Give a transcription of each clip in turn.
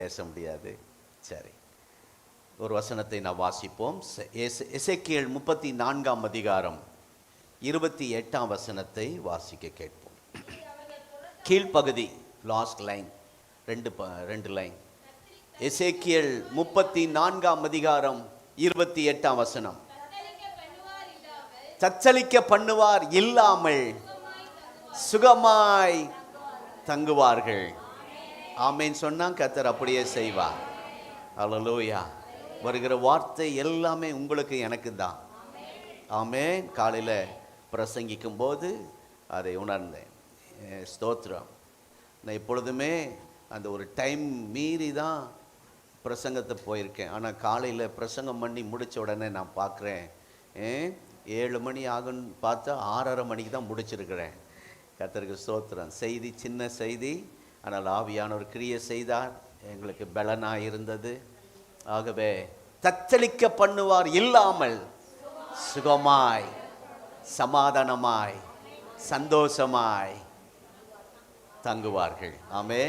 பேச முடியாது. சரி, ஒரு வசனத்தை நான் வாசிப்போம். எசேக்கியேல் 34 அதிகாரம் 28 வசனத்தை வாசிக்க கேட்போம். கீழ்ப்பகுதி, லாஸ்ட் லைன், ரெண்டு லைன். எசேக்கியேல் 34 அதிகாரம் 28 வசனம். தத்தளிக்க பண்ணுவார் இல்லாமல் சுகமாய் தங்குவார்கள். ஆமேன் சொன்னா கர்த்தர் அப்படியே செய்வார். அல்லேலூயா. வருகிற வார்த்தை எல்லாமே உங்களுக்கு எனக்கு தான். ஆமேன். காலையில் பிரசங்கிக்கும் போது அதை உணர்ந்தேன். ஸ்தோத்திரம். நான் எப்பொழுதுமே அந்த ஒரு டைம் மீறி தான் பிரசங்கத்தை போயிருக்கேன். ஆனால் காலையில் பிரசங்கம் பண்ணி முடித்த உடனே நான் பார்க்குறேன் 7 மணி ஆகுன்னு பார்த்தா 6:30 மணிக்கு தான் முடிச்சிருக்கிறேன். கர்த்தருக்கு ஸ்தோத்திரம். செய்தி சின்ன செய்தி, ஆனால் ஆவியானவர் கிரியை செய்தார், எங்களுக்கு பலனாக இருந்தது. ஆகவே தத்தளிக்க பண்ணுவார் இல்லாமல் சுகமாய் சமாதானமாய் சந்தோஷமாய் தங்குவார்கள். ஆமே.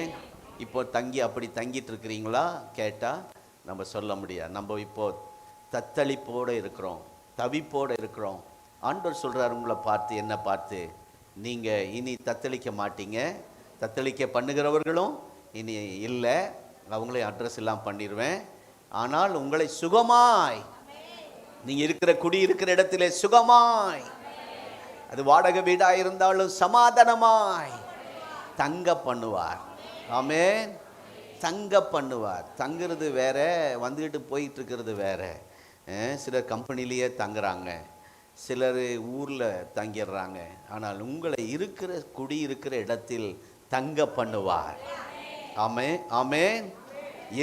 இப்போ அப்படி தங்கிட்டு இருக்கிறீங்களா கேட்டால் நம்ம சொல்ல முடியாது. நம்ம இப்போ தத்தளிப்போடு இருக்கிறோம், தவிப்போடு இருக்கிறோம். ஆண்டவர் சொல்கிறார் உங்களை பார்த்து, என்ன பார்த்து, நீங்கள் இனி தத்தளிக்க மாட்டீங்க, தத்தளிக்க பண்ணுகிறவர்களும் இனி இல்லை, அவங்களே அட்ரஸ் எல்லாம் பண்ணிடுவேன். ஆனால் உங்களை சுகமாய், நீங்கள் இருக்கிற குடியிருக்கிற இடத்திலே சுகமாய், அது வாடகை வீடாக இருந்தாலும் சமாதானமாய் தங்க பண்ணுவார். ஆமென். தங்க பண்ணுவார். தங்குறது வேற, வந்துட்டு போயிட்டு இருக்கிறது வேற. சிலர் கம்பெனிலேயே தங்குறாங்க, சிலர் ஊரில் தங்கிடுறாங்க. ஆனால் உங்களை குடியிருக்கிற இடத்தில் தங்க பண்ணுவார். ஆமென், ஆமென்.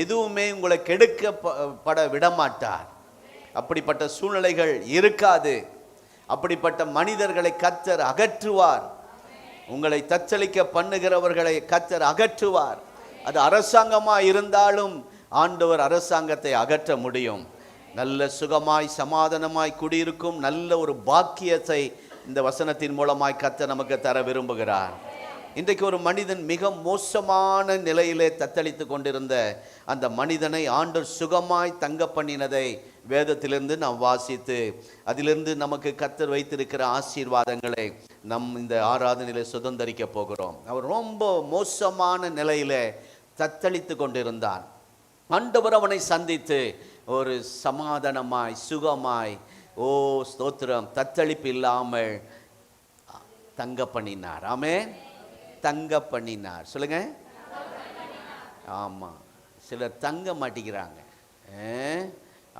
எதுவுமே உங்களை கெடுக்கப்பட விடமாட்டார். அப்படிப்பட்ட சூழ்நிலைகள் இருக்காது. அப்படிப்பட்ட மனிதர்களை கர்த்தர் அகற்றுவார். உங்களை தத்தளிக்க பண்ணுகிறவர்களை கர்த்தர் அகற்றுவார். அது அரசாங்கமாக இருந்தாலும் ஆண்டவர் அரசாங்கத்தை அகற்ற முடியும். நல்ல சுகமாய் சமாதானமாய் குடியிருக்கும் நல்ல ஒரு பாக்கியத்தை இந்த வசனத்தின் மூலமாய் கர்த்தர் நமக்கு தர விரும்புகிறார். இன்றைக்கு ஒரு மனிதன் மிக மோசமான நிலையிலே தத்தளித்து கொண்டிருந்த அந்த மனிதனை ஆண்டவர் சுகமாய் தங்க பண்ணினதை வேதத்திலிருந்து நாம் வாசித்து அதிலிருந்து நமக்கு கர்த்தர் வைத்திருக்கிற ஆசீர்வாதங்களை இந்த ஆராதனையிலே சுதந்தரிக்க போகிறோம். அவர் ரொம்ப மோசமான நிலையிலே தத்தளித்து கொண்டிருந்தான். ஆண்டவர் அவனை சந்தித்து ஒரு சமாதானமாய் சுகமாய், ஸ்தோத்திரம், தத்தளிப்பு இல்லாமல் தங்க பண்ணினார். ஆமென். தங்க பண்ணினார். சொல்லுங்க. ஆமாம். சிலர் தங்க மாட்டிக்கிறாங்க.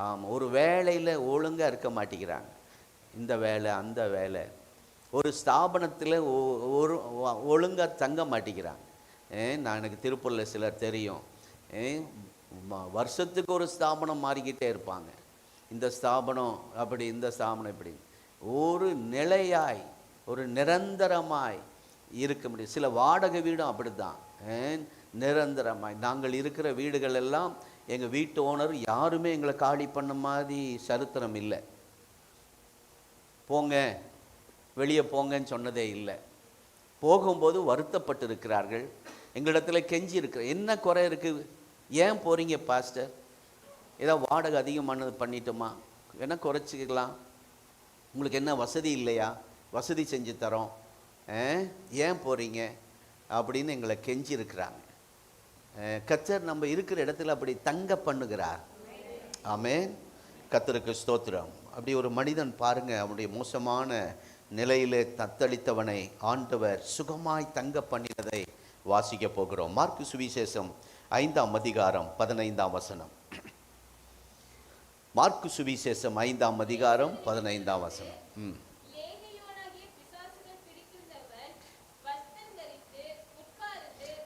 ஆமாம். ஒரு வேலையில் ஒழுங்காக இருக்க மாட்டேங்கிறாங்க. இந்த வேலை அந்த வேலை. ஒரு ஸ்தாபனத்தில் ஒழுங்காக தங்க மாட்டேங்கிறாங்க. எனக்கு திருப்பூரில் சிலர் தெரியும். வருஷத்துக்கு ஒரு ஸ்தாபனம் மாறிக்கிட்டே இருப்பாங்க. இந்த ஸ்தாபனம் அப்படி, இந்த ஸ்தாபனம் இப்படி. ஒரு நிலையாய், ஒரு நிரந்தரமாய் இருக்க முடியும். சில வாடகை வீடும் அப்படி தான், நிரந்தரமாய். நாங்கள் இருக்கிற வீடுகள் எல்லாம் எங்கள் வீட்டு ஓனர் யாருமே எங்களை காலி பண்ண மாதிரி சரித்திரம் இல்லை. போங்க, வெளியே போங்கன்னு சொன்னதே இல்லை. போகும்போது வருத்தப்பட்டு இருக்கிறார்கள். எங்களிடத்துல கெஞ்சி இருக்கிற, என்ன குறை இருக்குது, ஏன் போகிறீங்க பாஸ்டர், ஏதோ வாடகை அதிகமானது பண்ணிட்டோமா, என்ன குறைச்சிக்கலாம், உங்களுக்கு என்ன வசதி இல்லையா, வசதி செஞ்சு தரோம், ஏன் போகிறீங்க அப்படின்னு எங்களை கெஞ்சி இருக்கிறாங்க. கர்த்தர் நம்ம இருக்கிற இடத்துல அப்படி தங்க பண்ணுகிறார். ஆமென். கர்த்தருக்கு ஸ்தோத்திரம். அப்படி ஒரு மனிதன் பாருங்க, அவனுடைய மோசமான நிலையிலே தத்தளித்தவனை ஆண்டவர் சுகமாய் தங்க பண்ணினதை வாசிக்க போகிறோம். மார்க்கு சுவிசேஷம் 5 அதிகாரம் 15 வசனம். மார்க்கு சுவிசேஷம் 5 அதிகாரம் 15 வசனம்.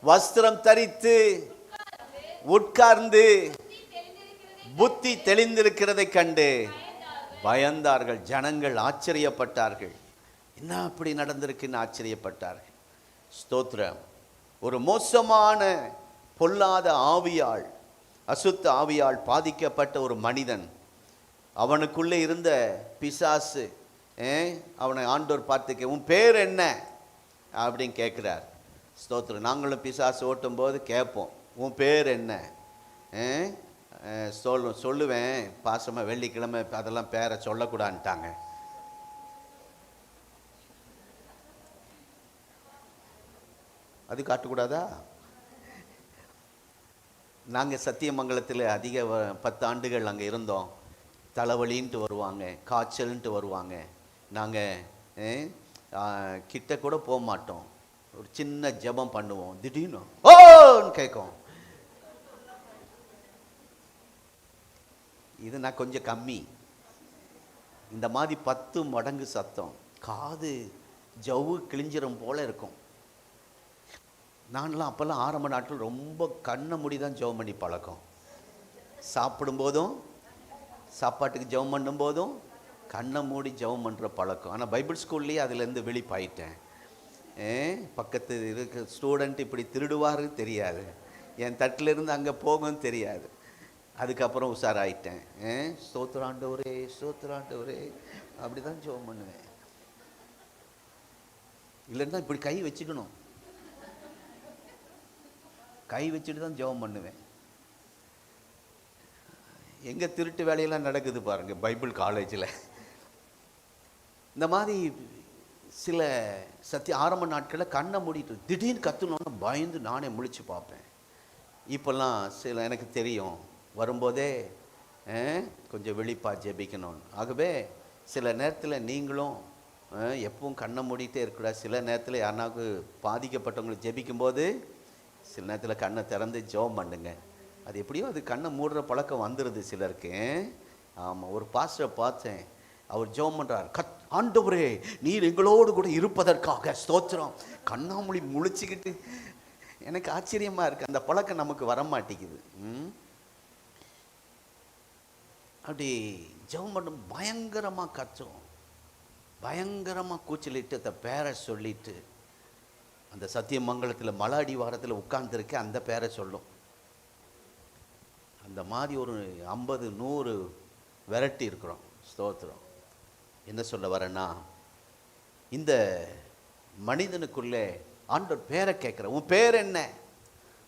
வஸ்திரம் தரித்து உட்கார்ந்து புத்தி தெளிந்திருக்கிறதை கண்டு பயந்தார்கள். ஜனங்கள் ஆச்சரியப்பட்டார்கள். என்ன அப்படி நடந்திருக்குன்னு ஆச்சரியப்பட்டார்கள். ஸ்தோத்திரம். ஒரு மோசமான பொல்லாத ஆவியால், அசுத்த ஆவியால் பாதிக்கப்பட்ட ஒரு மனிதன், அவனுக்குள்ளே இருந்த பிசாசு அவனை ஆண்டவர் பார்த்துக்க, உன் பேர் என்ன அப்படின்னு கேட்குறார். ஸ்தோத்திரம். நாங்களும் பிசாசு ஓட்டும் போது கேட்போம், உன் பேர் என்ன, சொல்லுவேன் பாசமாக, வெள்ளிக்கிழமை அதெல்லாம் பேரை சொல்லக்கூடாதுன்ட்டாங்க. அது காட்டக்கூடாதா? நாங்கள் சத்தியமங்கலத்தில் அதிக 10 ஆண்டுகள் அங்கே இருந்தோம். தலைவலின்ட்டு வருவாங்க, காய்ச்சல்ன்ட்டு வருவாங்க. நாங்கள் கிட்ட கூட போக மாட்டோம். ஒரு சின்ன ஜெபம் பண்ணுவோம், திடீர்னு ஓன்னு கேட்கும். இது நான் கொஞ்சம் கம்மி. இந்த மாதிரி 10 மடங்கு சத்தம், காது ஜவ்வு கிழிஞ்சிரும் போல இருக்கும். நான்லாம் அப்போல்லாம் ஆரம்ப நாட்கள் ரொம்ப கண்ணை மூடி தான் ஜெபம் பண்ணி பழக்கம். சாப்பிடும்போதும், சாப்பாட்டுக்கு ஜெபம் பண்ணும்போதும் கண்ணை மூடி ஜெபம் பண்ணுற பழக்கம். ஆனால் பைபிள் ஸ்கூல்லேயே அதுலேருந்து வெளிப்பாயிட்டேன். பக்கத்து இருக்க ஸ்டூடெண்ட் இப்படி திருடுவாரு தெரியாது, என் தட்டிலிருந்து அங்கே போகும் தெரியாது. அதுக்கப்புறம் உஷாராயிட்டேன். ஸ்தோத்திராண்டவரே ஸ்தோத்திராண்டவரே அப்படி தான் ஜெபம் பண்ணுவேன். இல்லைன்னா இப்படி கை வச்சுக்கணும், கை வச்சுட்டு தான் ஜெபம் பண்ணுவேன். எங்கே திருட்டு வேலையெல்லாம் நடக்குது பாருங்கள் பைபிள் காலேஜில். இந்த மாதிரி சில ஆரம்ப நாட்களில் கண்ணை மூடிட்டு திடீர்னு கற்றுனோன்னு பயந்து நானே முழிச்சு பார்ப்பேன். இப்போல்லாம் சில எனக்கு தெரியும், வரும்போதே கொஞ்சம் விழிப்பாக ஜெபிக்கணும்னு. ஆகவே சில நேரத்தில் நீங்களும் எப்பவும் கண்ணை மூடிட்டே இருக்கக்கூடாது. சில நேரத்தில் யாருனாக்கு பாதிக்கப்பட்டவங்களுக்கு ஜெபிக்கும்போது சில நேரத்தில் கண்ணை திறந்து ஜெபம் பண்ணுங்க. அது எப்படியோ அது கண்ணை மூடுற பழக்கம் வந்துடுது சிலருக்கு. ஆமாம், ஒரு பாஸ்டரை பார்த்தேன், அவர் ஜெபம் பண்ணுறார், ஆண்டவரே நீர் எங்களோடு கூட இருப்பதற்காக ஸ்தோத்திரம். கண்ணாமொழி முழிச்சுக்கிட்டு எனக்கு ஆச்சரியமாக இருக்குது. அந்த பழக்கம் நமக்கு வர மாட்டேங்குது. அப்படி ஜெபம் பண்ணும் பயங்கரமாக கத்தும், பயங்கரமாக கூச்சலிட்டு அந்த பேரை சொல்லிட்டு, அந்த சத்தியமங்கலத்தில் மலாடி வாரத்தில் உட்கார்ந்துருக்க அந்த பேரை சொல்லும். அந்த மாதிரி ஒரு 50-100 வெரைட்டி இருக்கிறோம். ஸ்தோத்திரம். என்ன சொல்ல வரேன்னா, இந்த மனிதனுக்குள்ளே ஆண்டவர் பேரை கேட்குற, உன் பேர் என்ன?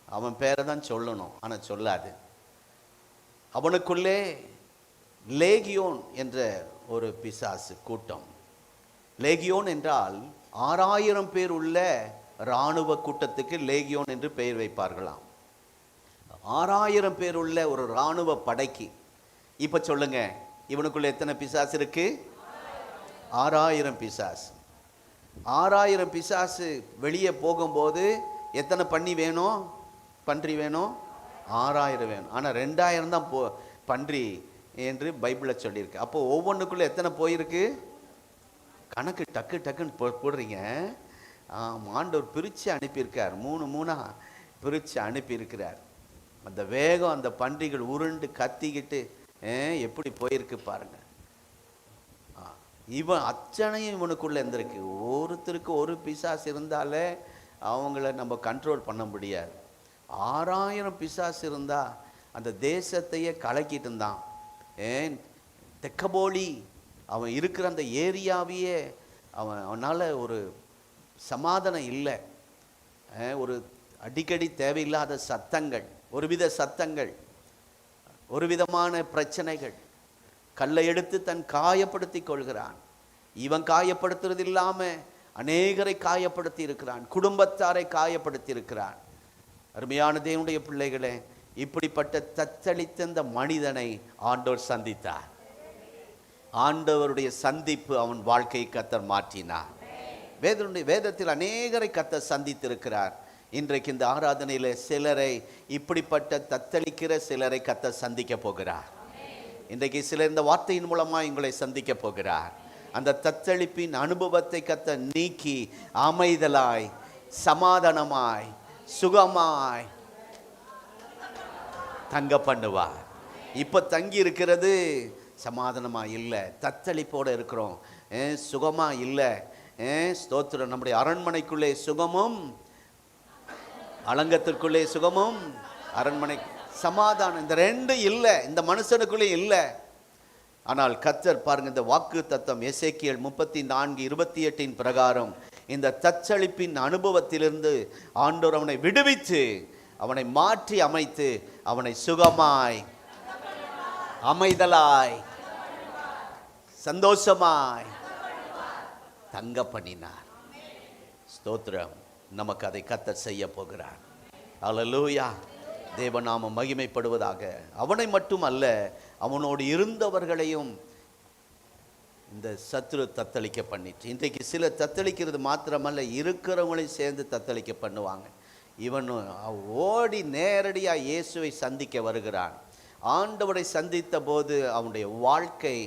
அவன் பேரை தான் சொல்லணும், ஆனால் சொல்லாது. அவனுக்குள்ளே லேகியோன் என்ற ஒரு பிசாசு கூட்டம். லேகியோன் என்றால் 6000 பேர் உள்ள இராணுவ கூட்டத்துக்கு லேகியோன் என்று பெயர் வைப்பார்களாம். 6000 பேர் உள்ள ஒரு இராணுவ படைக்கு. இப்போ சொல்லுங்க, இவனுக்குள்ள எத்தனை பிசாசு இருக்கு? 6000 பிசாசு. 6000 பிசாசு வெளியே போகும்போது எத்தனை பன்றி வேணும்? 6000 வேணும். ஆனால் 2000 தான் பன்றி என்று பைபிளில் சொல்லியிருக்கு. அப்போ ஒவ்வொன்றுக்குள்ளே எத்தனை போயிருக்கு? கணக்கு டக்குன்னு போடுறீங்க. ஆண்டவர் பிரித்து அனுப்பியிருக்கார், 3 பிரித்து அனுப்பியிருக்கிறார். அந்த வேகம், அந்த பன்றிகள் உருண்டு கத்திக்கிட்டு எப்படி போயிருக்கு பாருங்க. இவன் அச்சனையும் இவனுக்குள்ளே இருந்திருக்கு. ஒருத்தருக்கு ஒரு பிசாசு இருந்தாலே அவங்கள நம்ம கண்ட்ரோல் பண்ண முடியாது. 6000 பிசாசு இருந்தால் அந்த தேசத்தையே கலக்கிட்டு இருந்தான். தெக்கபோலி அவன் இருக்கிற அந்த ஏரியாவையே அவனால் ஒரு சமாதானம் இல்லை. ஒரு அடிக்கடி தேவையில்லாத சத்தங்கள், ஒருவித சத்தங்கள், ஒரு விதமான பிரச்சனைகள். கல்லை எடுத்து தன் காயப்படுத்தி கொள்கிறான். இவன் காயப்படுத்துறது இல்லாமல் அநேகரை காயப்படுத்தி இருக்கிறான், குடும்பத்தாரை காயப்படுத்தி இருக்கிறான். அருமையான தேவனுடைய பிள்ளைகளே, இப்படிப்பட்ட தத்தளித்த இந்த மனிதனை ஆண்டவர் சந்தித்தார். ஆண்டவருடைய சந்திப்பு அவன் வாழ்க்கையை கர்த்தர் மாற்றினார். வேதத்தில் அநேகரை கர்த்தர் சந்தித்திருக்கிறார். இன்றைக்கு இந்த ஆராதனையில் சிலரை, இப்படிப்பட்ட தத்தளிக்கிற சிலரை கர்த்தர் சந்திக்க போகிறார். இன்றைக்கு சிலர் இந்த வார்த்தையின் மூலமாக உங்களை சந்திக்க போகிறார். அந்த தத்தளிப்பின் அனுபவத்தை கர்த்தர் நீக்கி அமைதலாய், சமாதானமாய், சுகமாய் தங்க பண்ணுவார். இப்போ தங்கி இருக்கிறது சமாதானமாக இல்லை, தத்தளிப்போடு இருக்கிறோம், சுகமாக இல்லை. ஸ்தோத்திரம். நம்முடைய அரண்மனைக்குள்ளே சுகமும், அலங்கத்திற்குள்ளே சுகமும், அரண்மனை சமாதானம், இந்த 2 இல்லை, இந்த மனுஷனுக்குள்ளே இல்லை. ஆனால் கர்த்தர் பாருங்க, இந்த வாக்கு தத்தம் எசேக்கியேல் 34:28 பிரகாரம் இந்த தத்தளிப்பின் அனுபவத்திலிருந்து ஆண்டவர் அவனை விடுவித்து அவனை மாற்றி அமைத்து அவனை சுகமாய், அமைதலாய், சந்தோஷமாய் தங்க பண்ணினார். ஸ்தோத்திரம். நமக்கு அதை கர்த்தர் செய்ய போகிறார். அல்லேலூயா. தேவநாமம் மகிமைப்படுவதாக. அவனை மட்டும் அல்ல, அவனோடு இருந்தவர்களையும் இந்த சத்துரு தத்தளிக்க பண்ணிட்டு. இன்றைக்கு சில தத்தளிக்கிறது மாத்திரமல்ல, இருக்கிறவங்களையும் சேர்ந்து தத்தளிக்க பண்ணுவாங்க. இவன் ஓடி நேரடியாக இயேசுவை சந்திக்க வருகிறான். ஆண்டவரை சந்தித்த போது அவனுடைய வாழ்க்கை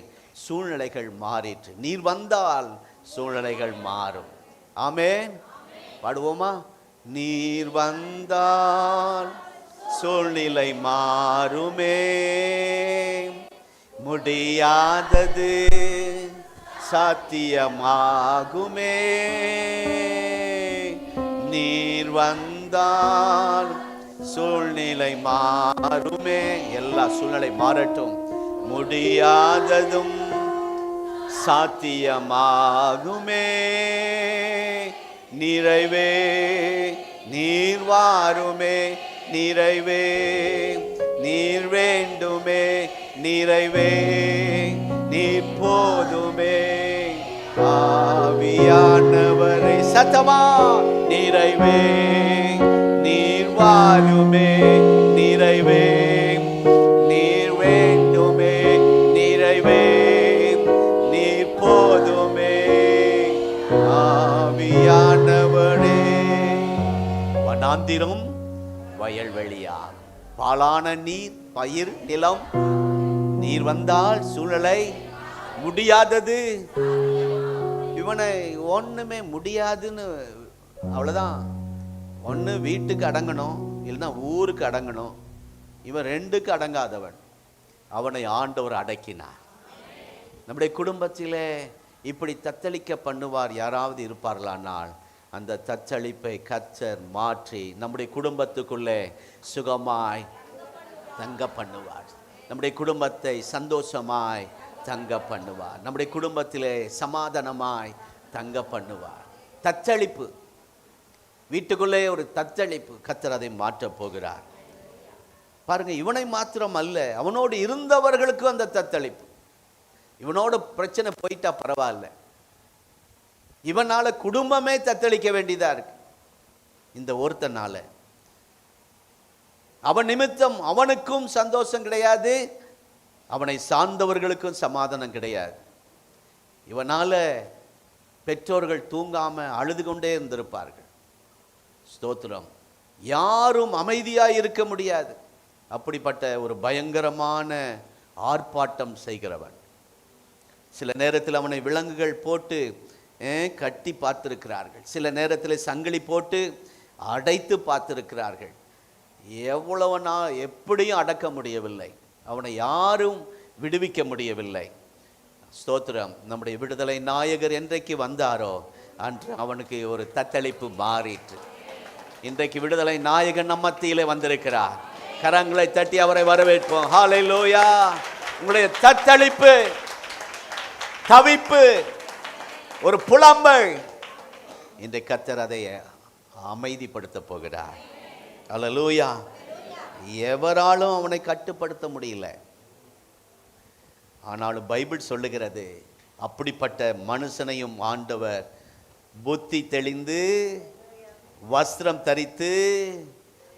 சூழ்நிலைகள் மாறிற்று. நீர் வந்தால் சூழ்நிலைகள் மாறும். ஆமென். பாடுவோமா? நீர் வந்தால் சூழ்நிலை மாறுமே, முடியாதது சாத்தியமாகுமே. நீர் வந்தால் சூழ்நிலை மாறுமே. எல்லா சூழ்நிலை மாறட்டும். முடியாததும் சாத்தியமாகுமே. நிறைவே நீர் வாருமே, நிறைவே நீர் வேண்டுமே, நிறைவே நீர் போதுமே. ஆவியானவரை சத்தமா, நிறைவே நீர் வாருமே, நிறைவே நீர் வேண்டுமே, நிறைவே நீர் போதுமே. ஆவியானவரே. வனாந்திரம் வயல்வெளியாகும், பாலான நீர் பயிர் நிலம். நீர் வந்தால் சூழ்நிலை முடியாதது. இவனை ஒண்ணுமே முடியாதுன்னு, அவ்வளவுதான். ஒன்று வீட்டுக்கு அடங்கணும், இல்லைன்னா ஊருக்கு அடங்கணும். இவன் ரெண்டுக்கு அடங்காதவன். அவனை ஆண்டவர் அடக்கினார். நம்முடைய குடும்பத்திலே இப்படி தத்தளிக்க பண்ணுவார் யாராவது இருப்பார்களானால், அந்த தத்தளிப்பை கர்த்தர் மாற்றி நம்முடைய குடும்பத்துக்குள்ளே சுகமாய் தங்க பண்ணுவார். நம்முடைய குடும்பத்தை சந்தோஷமாய் தங்க பண்ணுவார். நம்முடைய குடும்பத்திலே சமாதானமாய் தங்க பண்ணுவார். தத்தளிப்பு, வீட்டுக்குள்ளே ஒரு தத்தளிப்பு, கர்த்தர் அதை மாற்றப் போகிறார். பாருங்க, இவனை மாத்திரம் அல்ல, அவனோடு இருந்தவர்களுக்கும் அந்த தத்தளிப்பு. இவனோட பிரச்சனை போயிட்டா பரவாயில்ல, இவனால குடும்பமே தத்தளிக்க வேண்டியதா இருக்கு. இந்த ஒருத்தனால, அவன் நிமித்தம் அவனுக்கும் சந்தோஷம் கிடையாது, அவனை சார்ந்தவர்களுக்கும் சமாதானம் கிடையாது. இவனால பெற்றோர்கள் தூங்காம அழுது கொண்டே இருந்திருப்பார்கள். ஸ்தோத்திரம். யாரும் அமைதியாய் இருக்க முடியாது. அப்படிப்பட்ட ஒரு பயங்கரமான ஆர்ப்பாட்டம் செய்கிறவன். சில நேரத்தில் அவனை விலங்குகள் போட்டு கட்டி பார்த்திருக்கிறார்கள். சில நேரத்தில் சங்கிலி போட்டு அடைத்து பார்த்திருக்கிறார்கள். எவ்வளவு நாள் எப்படியும் அடக்க முடியவில்லை. அவனை யாரும் விடுவிக்க முடியவில்லை. ஸ்தோத்திரம். நம்முடைய விடுதலை நாயகர் என்றைக்கு வந்தாரோ அன்று அவனுக்கு ஒரு தத்தளிப்பு மாறிற்று. இன்றைக்கு விடுதலை நாயகன் நம்ம மத்தியிலே வந்திருக்கிறார். கரங்களை தட்டி அவரை வரவேற்போம். ஹல்லேலூயா. உங்களுடைய தத்தளிப்பு, தவிப்பு, ஒரு புலம்பல், இன்றைக்கு கர்த்தர் அதை அமைதிப்படுத்த போகிறார். ஹல்லேலூயா. எவராலும் அவனை கட்டுப்படுத்த முடியல. ஆனாலும் பைபிள் சொல்லுகிறது, அப்படிப்பட்ட மனுஷனையும் ஆண்டவர் புத்தி தெளிந்து வஸ்திரம் தரித்து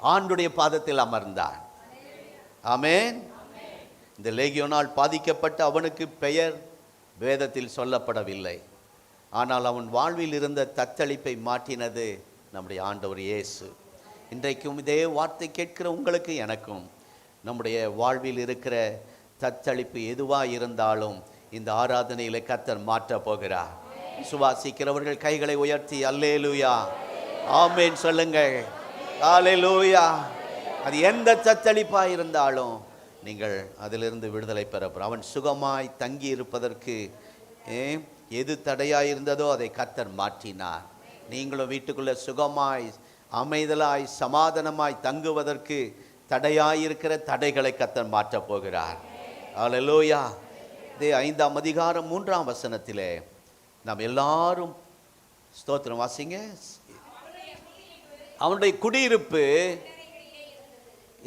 ஆண்டுடைய பாதத்தில் அமர்ந்தார். ஆமென். இந்த லேகியோனால் பாதிக்கப்பட்ட அவனுக்கு பெயர் வேதத்தில் சொல்லப்படவில்லை. ஆனால் அவன் வாழ்வில் இருந்த தத்தளிப்பை மாற்றினது நம்முடைய ஆண்டவர் இயேசு. இன்றைக்கும் இதே வார்த்தை கேட்கிற உங்களுக்கு எனக்கும் நம்முடைய வாழ்வில் இருக்கிற தத்தளிப்பு எதுவாக இருந்தாலும் இந்த ஆராதனையில் கர்த்தர் மாற்ற போகிறார். விசுவாசிக்கிறவர்கள் கைகளை உயர்த்தி அல்லேலூயா ஆமென் சொல்லுங்கள். அல்லேலூயா. அது எந்த தத்தளிப்பாக இருந்தாலும் நீங்கள் அதிலிருந்து விடுதலை பெற. அவன் சுகமாய் தங்கி இருப்பதற்கு எது தடையாய் இருந்ததோ அதை கர்த்தர் மாற்றினார். நீங்களும் வீட்டுக்குள்ளே சுகமாய் அமைதலாய் சமாதானமாய் தங்குவதற்கு தடையாயிருக்கிற தடைகளை கர்த்தர் மாற்றப் போகிறார். அல்லேலூயா. இதே 5ஆம் அதிகாரம் 3ஆம் வசனத்திலே நாம் எல்லாரும் ஸ்தோத்திரம் வாசிங்க. அவனுடைய குடியிருப்பு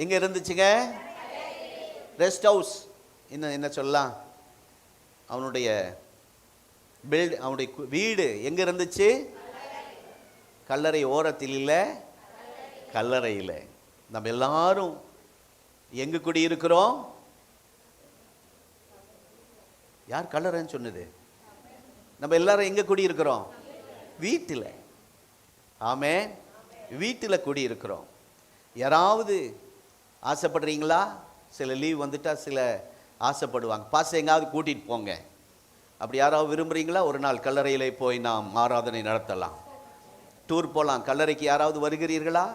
எங்கே இருந்துச்சுங்க? Rest house. இன்னும் என்ன சொல்லலாம், அவனுடைய அவனுடைய வீடு எங்கே இருந்துச்சு? கல்லறை ஓரத்தில் இல்லை, கல்லறையில். நம்ம எல்லாரும் எங்கே குடியிருக்கிறோம்? யார் கல்லறைன்னு சொன்னது? நம்ம எல்லாரும் எங்கே குடியிருக்கிறோம்? வீட்டில். ஆமென். வீட்டில் குடியிருக்கிறோம். யாராவது ஆசைப்படுறீங்களா? சில லீவ் வந்துட்டா சில ஆசைப்படுவாங்க, பாஸ்டர் எங்காவது கூட்டிகிட்டு போங்க. அப்படி யாராவது விரும்புகிறீங்களா? ஒரு நாள் கல்லறையிலே போய் நாம் ஆராதனை நடத்தலாம், டூர் போகலாம். கல்லறைக்கு யாராவது வருகிறீர்களா?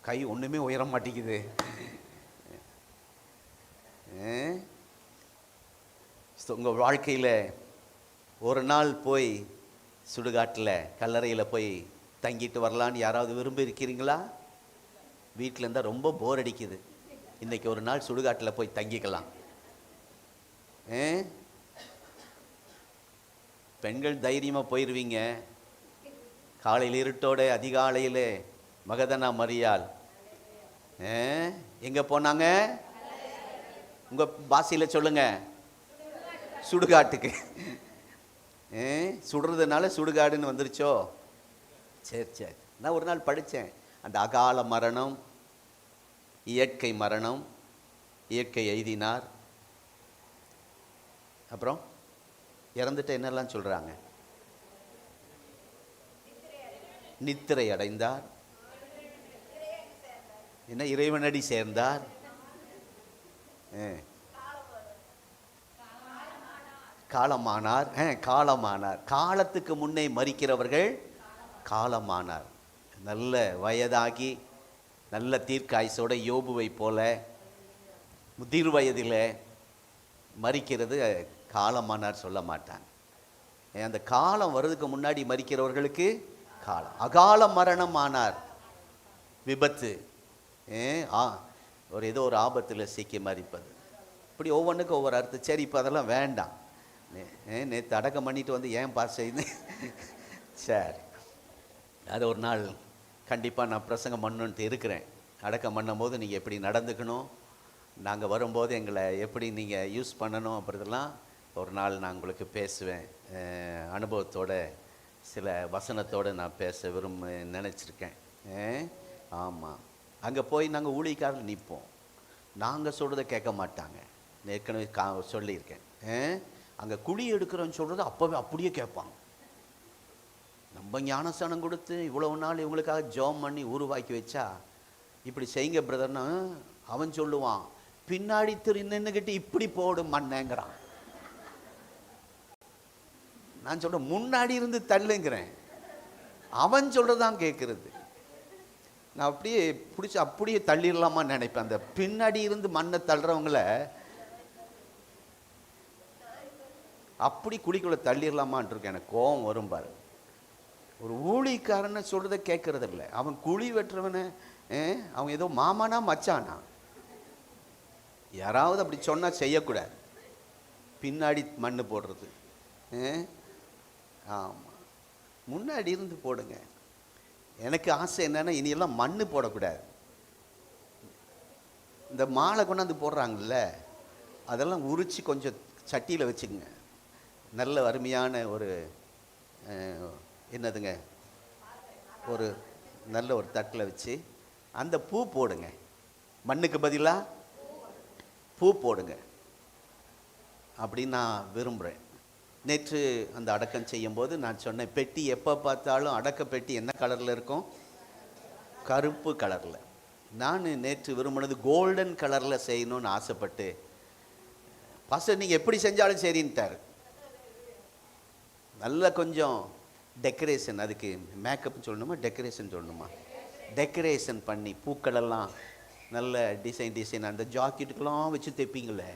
கை ஒன்றுமே உயர மாட்டேங்குது. உங்கள் வாழ்க்கையில் ஒரு நாள் போய் சுடுகாட்டில் கல்லறையில் போய் தங்கிட்டு வரலான்னு யாராவது விரும்பி இருக்கிறீங்களா? வீட்டில் இருந்தால் ரொம்ப போர் அடிக்குது, இன்றைக்கி ஒரு நாள் சுடுகாட்டில் போய் தங்கிக்கலாம். பெண்கள் தைரியமாக போயிடுவீங்க. காலையில் இருட்டோட அதிகாலையில் மகதனா மரியாள் எங்கே போனாங்க? உங்கள் பாஷையில் சொல்லுங்க. சுடுகாட்டுக்கு. சுடுறதுனால சுடுகாடுன்னு வந்துருச்சோ? சரி சரி. நான் ஒரு நாள் படித்தேன், அந்த அகால மரணம், இயற்கை மரணம், இயற்கை எய்தினார், அப்புறம் இறந்துட்டு என்னெல்லாம் சொல்கிறாங்க? நித்திரை அடைந்தார், என்ன இறைவனடி சேர்ந்தார், காலமானார். காலமானார். காலத்துக்கு முன்னே மரிக்கிறவர்கள் காலமானார். நல்ல வயதாகி நல்ல தீர்க்காயுசோட யோபுவை போல முதிர் வயதில் மரிக்கிறது காலமானார் சொல்ல மாட்டாங்க. அந்த காலம் வர்றதுக்கு முன்னாடி மரிக்கிறவர்களுக்கு காலம். அகால மரணம் ஆனார், விபத்து, ஒரு ஏதோ ஒரு ஆபத்தில் சிக்கி மரிப்பது. இப்படி ஒவ்வொன்றுக்கும் ஒவ்வொரு அர்த்தம். சரி, இப்போ அதெல்லாம் வேண்டாம். நேற்று அடக்கம் பண்ணிட்டு வந்து ஏன் பாஸ் செய்யுது? சரி, அது ஒரு நாள் கண்டிப்பாக நான் பிரசங்கம் பண்ணணுன்ட்டு இருக்கிறேன். அடக்கம் பண்ணும் போது நீங்கள் எப்படி நடந்துக்கணும், நாங்கள் வரும்போது எங்களை எப்படி நீங்கள் யூஸ் பண்ணணும், அப்படிதெல்லாம் ஒரு நாள் நான் உங்களுக்கு பேசுவேன். அனுபவத்தோடு சில வசனத்தோடு நான் பேச நினச்சிருக்கேன். ஆமாம், அங்கே போய் நாங்கள் ஊழியக்காரர்கள் நிற்போம், நாங்கள் சொல்கிறத கேட்க மாட்டாங்க. ஏற்கனவே சொல்லியிருக்கேன். அங்கே குழி எடுக்கிறோன்னு சொல்கிறது அப்போவே அப்படியே கேட்பாங்க. நம்ம ஞானஸ்தானம் கொடுத்து இவ்வளவு நாள் இவங்களுக்காக ஜெபம் பண்ணி உருவாக்கி வச்சா இப்படி செய்யுங்க பிரதர்னா அவன் சொல்லுவான், பின்னாடி நின்றுக்கிட்டு இப்படி போடும் மண்ணேங்கிறான். நான் சொல்கிறேன் முன்னாடி இருந்து தள்ளுங்கிறேன், அவன் சொல்கிறதான் கேட்குறது. நான் அப்படியே பிடிச்சி அப்படியே தள்ளிடலாமான்னு நினைப்பேன். அந்த பின்னாடி இருந்து மண்ணை தள்ளுறவங்கள அப்படி குழிக்குள்ளே தள்ளிடலாமான் இருக்கேன். எனக்கு கோபம் வரும் பாரு. ஒரு ஊழிக்காரனை சொல்கிறத கேட்கறது இல்லை, அவன் குழி வெட்டுறவனை அவன் ஏதோ மாமானா மச்சானா, யாராவது அப்படி சொன்னால் செய்யக்கூடாது. பின்னாடி மண் போடுறது. ஆமாம், முன்னாடி இருந்து போடுங்க. எனக்கு ஆசை என்னன்னா, இனியெல்லாம் மண் போடக்கூடாது. இந்த மாலை கொண்டாந்து போடுறாங்கல்ல, அதெல்லாம் உரித்து கொஞ்சம் சட்டியில் வச்சுக்கோங்க. நல்ல அருமையான ஒரு என்னதுங்க, ஒரு நல்ல ஒரு தட்டில் வச்சு அந்த பூ போடுங்க. மண்ணுக்கு பதிலாக பூ போடுங்க அப்படின்னு நான் விரும்புகிறேன். நேற்று அந்த அடக்கம் செய்யும்போது நான் சொன்னேன், பெட்டி எப்போ பார்த்தாலும் அடக்க பெட்டி என்ன கலரில் இருக்கும்? கருப்பு கலரில். நான் நேற்று விரும்பினது கோல்டன் கலரில் செய்யணும்னு ஆசைப்பட்டு, பாஸ்டர் நீங்கள் எப்படி செஞ்சாலும் சரின்ட்டார். நல்ல கொஞ்சம் டெக்கரேஷன், அதுக்கு மேக்கப்னு சொல்லணுமா டெக்கரேஷன் சொல்லணுமா, டெக்கரேஷன் பண்ணி பூக்களெல்லாம் நல்ல டிசைன் அந்த ஜாக்கெட்டுக்கெல்லாம் வச்சு தைப்பீங்களே,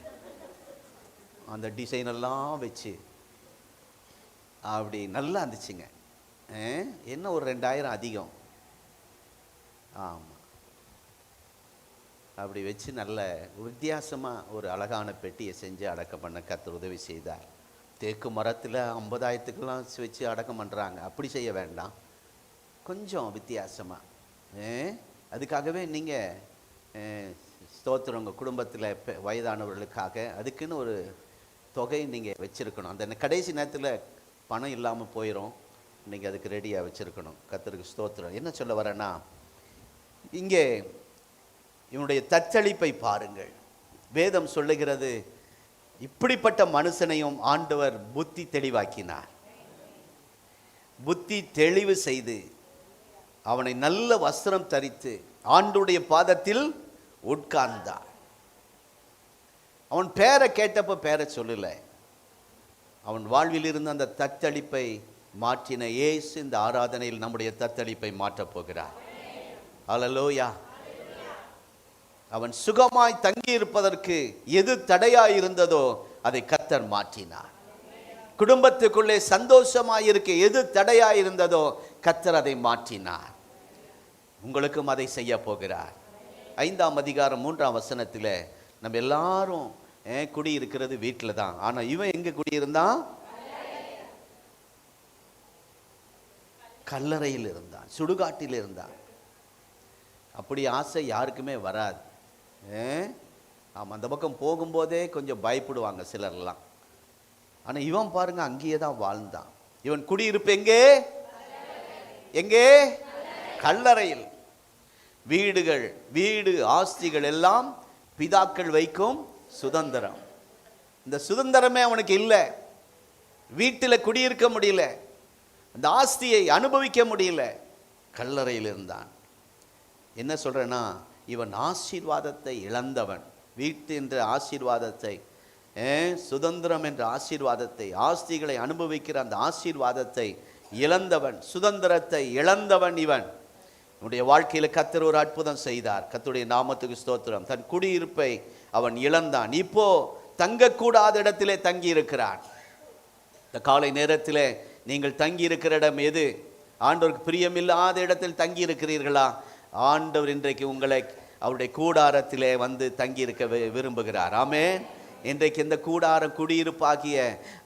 அந்த டிசைனெல்லாம் வச்சு அப்படி நல்லா இருந்துச்சுங்க. என்ன ஒரு 2000 அதிகம். ஆமாம், அப்படி வச்சு நல்ல வித்தியாசமாக ஒரு அழகான பெட்டியை செஞ்சு அடக்கம் பண்ண கர்த்தர் உதவி செய்தார். தேக்கு மரத்தில் 50,000த்துக்கெல்லாம் வச்சு அடக்கம் பண்ணுறாங்க, அப்படி செய்ய வேண்டாம், கொஞ்சம் வித்தியாசமாக அதுக்காகவே நீங்கள் ஸ்தோத்திரம் உங்கள் குடும்பத்தில் வயதானவர்களுக்காக அதுக்குன்னு ஒரு தொகை நீங்கள் வச்சுருக்கணும். அந்த கடைசி நேரத்தில் பணம் இல்லாமல் போயிடும், நீங்கள் அதுக்கு ரெடியாக வச்சுருக்கணும். கர்த்தருக்கு ஸ்தோத்திரம். என்ன சொல்ல வரேன்னா, இங்கே இவனுடைய தத்தளிப்பை பாருங்கள். வேதம் சொல்லுகிறது, இப்படிப்பட்ட மனுஷனையும் ஆண்டவர் புத்தி தெளிவாக்கினார். புத்தி தெளிவு செய்து அவனை நல்ல வஸ்திரம் தரித்து ஆண்டுடைய பாதத்தில் உட்கார்ந்தார். அவன் பேரை கேட்டப்ப பேரை சொல்லல, அவன் வாழ்வில் இருந்த அந்த தத்தளிப்பை மாற்றின இயேசு இந்த ஆராதனையில் நம்முடைய தத்தளிப்பை மாற்றப் போகிறார். அல்லேலூயா. அவன் சுகமாய் தங்கி இருப்பதற்கு எது தடையாய் இருந்ததோ அதை கர்த்தர் மாற்றினார். குடும்பத்துக்குள்ளே சந்தோஷமாய் இருக்க எது தடையாய் இருந்ததோ கர்த்தர் அதை மாற்றினார். உங்களுக்கும் அதை செய்ய போகிறார். 5ஆம் அதிகாரம் 3ஆம் வசனத்தில் நம்ம எல்லாரும் குடியிருக்கிறது வீட்டில் தான். ஆனால் இவன் எங்கே குடியிருந்தான்? கல்லறையில் இருந்தான், சுடுகாட்டில் இருந்தான். அப்படி ஆசை யாருக்குமே வராது. ஆமாம், அந்த பக்கம் போகும்போதே கொஞ்சம் பயப்படுவாங்க சிலர்லாம். ஆனால் இவன் பாருங்க, அங்கேயே தான் வாழ்ந்தான். இவன் குடியிருப்பு எங்கே? எங்கே? கல்லறையில். வீடு ஆஸ்திகள் எல்லாம் பிதாக்கள் வைக்கும் சுதந்திரம். இந்த சுதந்திரமே அவனுக்கு இல்லை. வீட்டில் குடியிருக்க முடியல, அந்த ஆஸ்தியை அனுபவிக்க முடியல. கல்லறையில் இருந்தான். என்ன சொல்றேன்னா, இவன் ஆசீர்வாதத்தை இழந்தவன். வீட்டு என்ற ஆசீர்வாதத்தை, சுதந்திரம் என்ற ஆசீர்வாதத்தை, ஆஸ்திகளை அனுபவிக்கிற அந்த ஆசீர்வாதத்தை இழந்தவன், சுதந்திரத்தை இழந்தவன் இவன். இவனுடைய வாழ்க்கையில் கர்த்தர் ஒரு அற்புதம் செய்தார். கர்த்தருடைய நாமத்துக்கு ஸ்தோத்திரம். தன் குடியிருப்பை அவன் இழந்தான். இப்போ தங்கக்கூடாத இடத்திலே தங்கி இருக்கிறான். இந்த காலை நேரத்தில் நீங்கள் தங்கி இருக்கிற இடம் எது? ஆண்டவருக்கு பிரியமில்லாத இடத்தில் தங்கி இருக்கிறீர்களா? ஆண்டவர் இன்றைக்கு உங்களை அவருடைய கூடாரத்திலே வந்து தங்கி இருக்க விரும்புகிறார். ஆமென். இன்றைக்கு இந்த கூடாரம் குடியிருப்பாகிய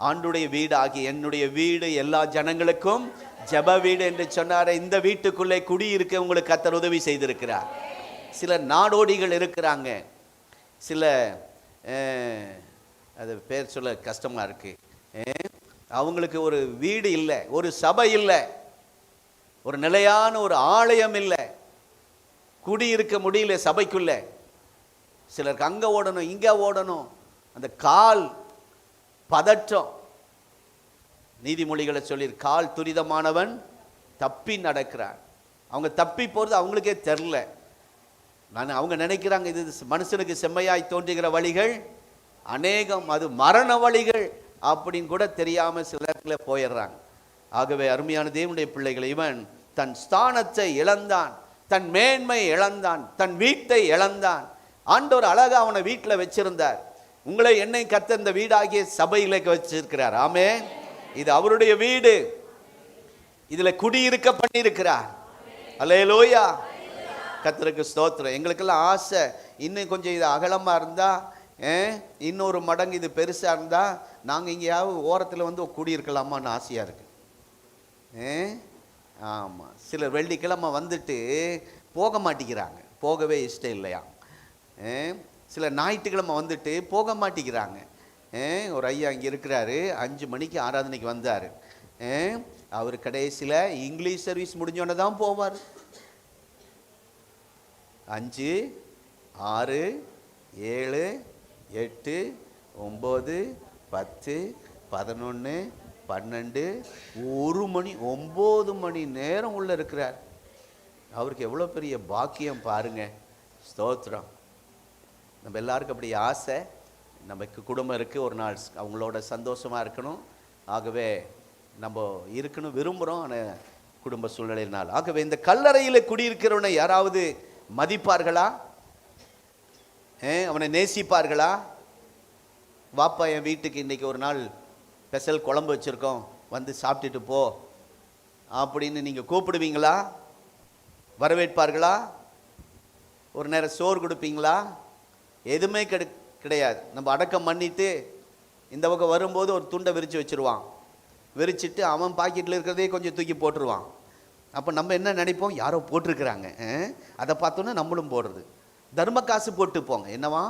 ஆண்டுடைய வீடு ஆகிய என்னுடைய வீடு எல்லா ஜனங்களுக்கும் ஜெப வீடு என்று சொன்னாரே, இந்த வீட்டுக்குள்ளே குடியிருக்க உங்களுக்கு கர்த்தர் உதவி செய்திருக்கிறார். சில நாடோடிகள் இருக்கிறாங்க, சில அது பேர் சொல்ல கஷ்டமாக இருக்கு. அவங்களுக்கு ஒரு வீடு இல்லை, ஒரு சபை இல்லை, ஒரு நிலையான ஒரு ஆலயம் இல்லை, குடியிருக்க முடியல சபைக்குள்ள. சிலருக்கு அங்கே ஓடணும் இங்கே ஓடணும், அந்த கால் பதற்றம். நீதிமொழிகளை சொல்லி, கால் துரிதமானவன் தப்பி நடக்கிறான். அவங்க தப்பி போகிறது அவங்களுக்கே தெரில. அவங்க நினைக்கிறாங்க இது மனுஷனுக்கு செம்மையாய் தோன்றுகிற வழிகள் அநேகம், அது மரண வழிகள் அப்படின்னு கூட தெரியாமல் சில இடத்துல போயிடுறாங்க. ஆகவே அருமையான தேவனுடைய பிள்ளைகளை, இவன் தன் ஸ்தானத்தை இழந்தான், தன் மேன்மை இழந்தான், தன் வீட்டை இழந்தான். ஆண்டவர் அழகா அவனை வீட்டில் வச்சிருந்தார். உங்களை என்னை கர்த்தர் இந்த வீடாகிய சபையில வச்சிருக்கிறார். ஆமே, இது அவருடைய வீடு, இதுல குடியிருக்க பண்ணியிருக்கிறார். அல்லேலூயா. கர்த்தருக்கு ஸ்தோத்திரம். எங்களுக்கெல்லாம் ஆசை, இன்னும் கொஞ்சம் இது அகலமா இருந்தா, இன்னொரு மடங்கு இது பெருசா இருந்தா நாங்கள் எங்கேயாவது ஓரத்தில் வந்து குடியிருக்கலாமான்னு ஆசையா இருக்கு. ஆமாம், சிலர் வெள்ளிக்கிழமை வந்துட்டு போக மாட்டேங்கிறாங்க, போகவே இஷ்டம் இல்லையா. சில ஞாயிற்றுக்கிழமை வந்துட்டு போக மாட்டேங்கிறாங்க. ஒரு ஐயா இங்கே இருக்கிறாரு, 5 மணிக்கு ஆராதனைக்கு வந்தார். அவர் கடைசியில் இங்கிலீஷ் சர்வீஸ் முடிஞ்சோடனே தான் போவார். 5, 6, 7, 8, 9, 10, 11, 12, 1 மணி, 9 மணி நேரம் உள்ள இருக்கிறார். அவருக்கு எவ்வளோ பெரிய பாக்கியம் பாருங்க. ஸ்தோத்திரம். நம்ம எல்லாருக்கும் அப்படி ஆசை, நமக்கு குடும்பம் இருக்குது, ஒரு நாள் அவங்களோட சந்தோஷமாக இருக்கணும். ஆகவே நம்ம இருக்கணும் விரும்புகிறோம், ஆனால் குடும்ப சூழ்நிலையினால். ஆகவே இந்த கல்லறையில் குடியிருக்கிறவனை யாராவது மதிப்பார்களா? அவனை நேசிப்பார்களா? வாப்பா என் வீட்டுக்கு இன்றைக்கி ஒரு நாள் ஸ்பெஷல் குழம்பு வச்சுருக்கோம், வந்து சாப்பிட்டுட்டு போ அப்படின்னு நீங்கள் கூப்பிடுவீங்களா? வரவேற்பார்களா? ஒரு நேரம் சோறு கொடுப்பீங்களா? எதுவுமே கிடையாது. நம்ம அடக்கம் பண்ணிட்டு இந்த பக்கம் வரும்போது ஒரு துண்டை விரித்து வச்சுருவான். விரிச்சிட்டு அவன் பாக்கெட்டில் இருக்கிறதே கொஞ்சம் தூக்கி போட்டுருவான். அப்போ நம்ம என்ன நினைப்போம், யாரோ போட்டிருக்கிறாங்க, அதை பார்த்தோன்னே நம்மளும் போடுறது. தர்ம காசு போட்டு போங்க. என்னவா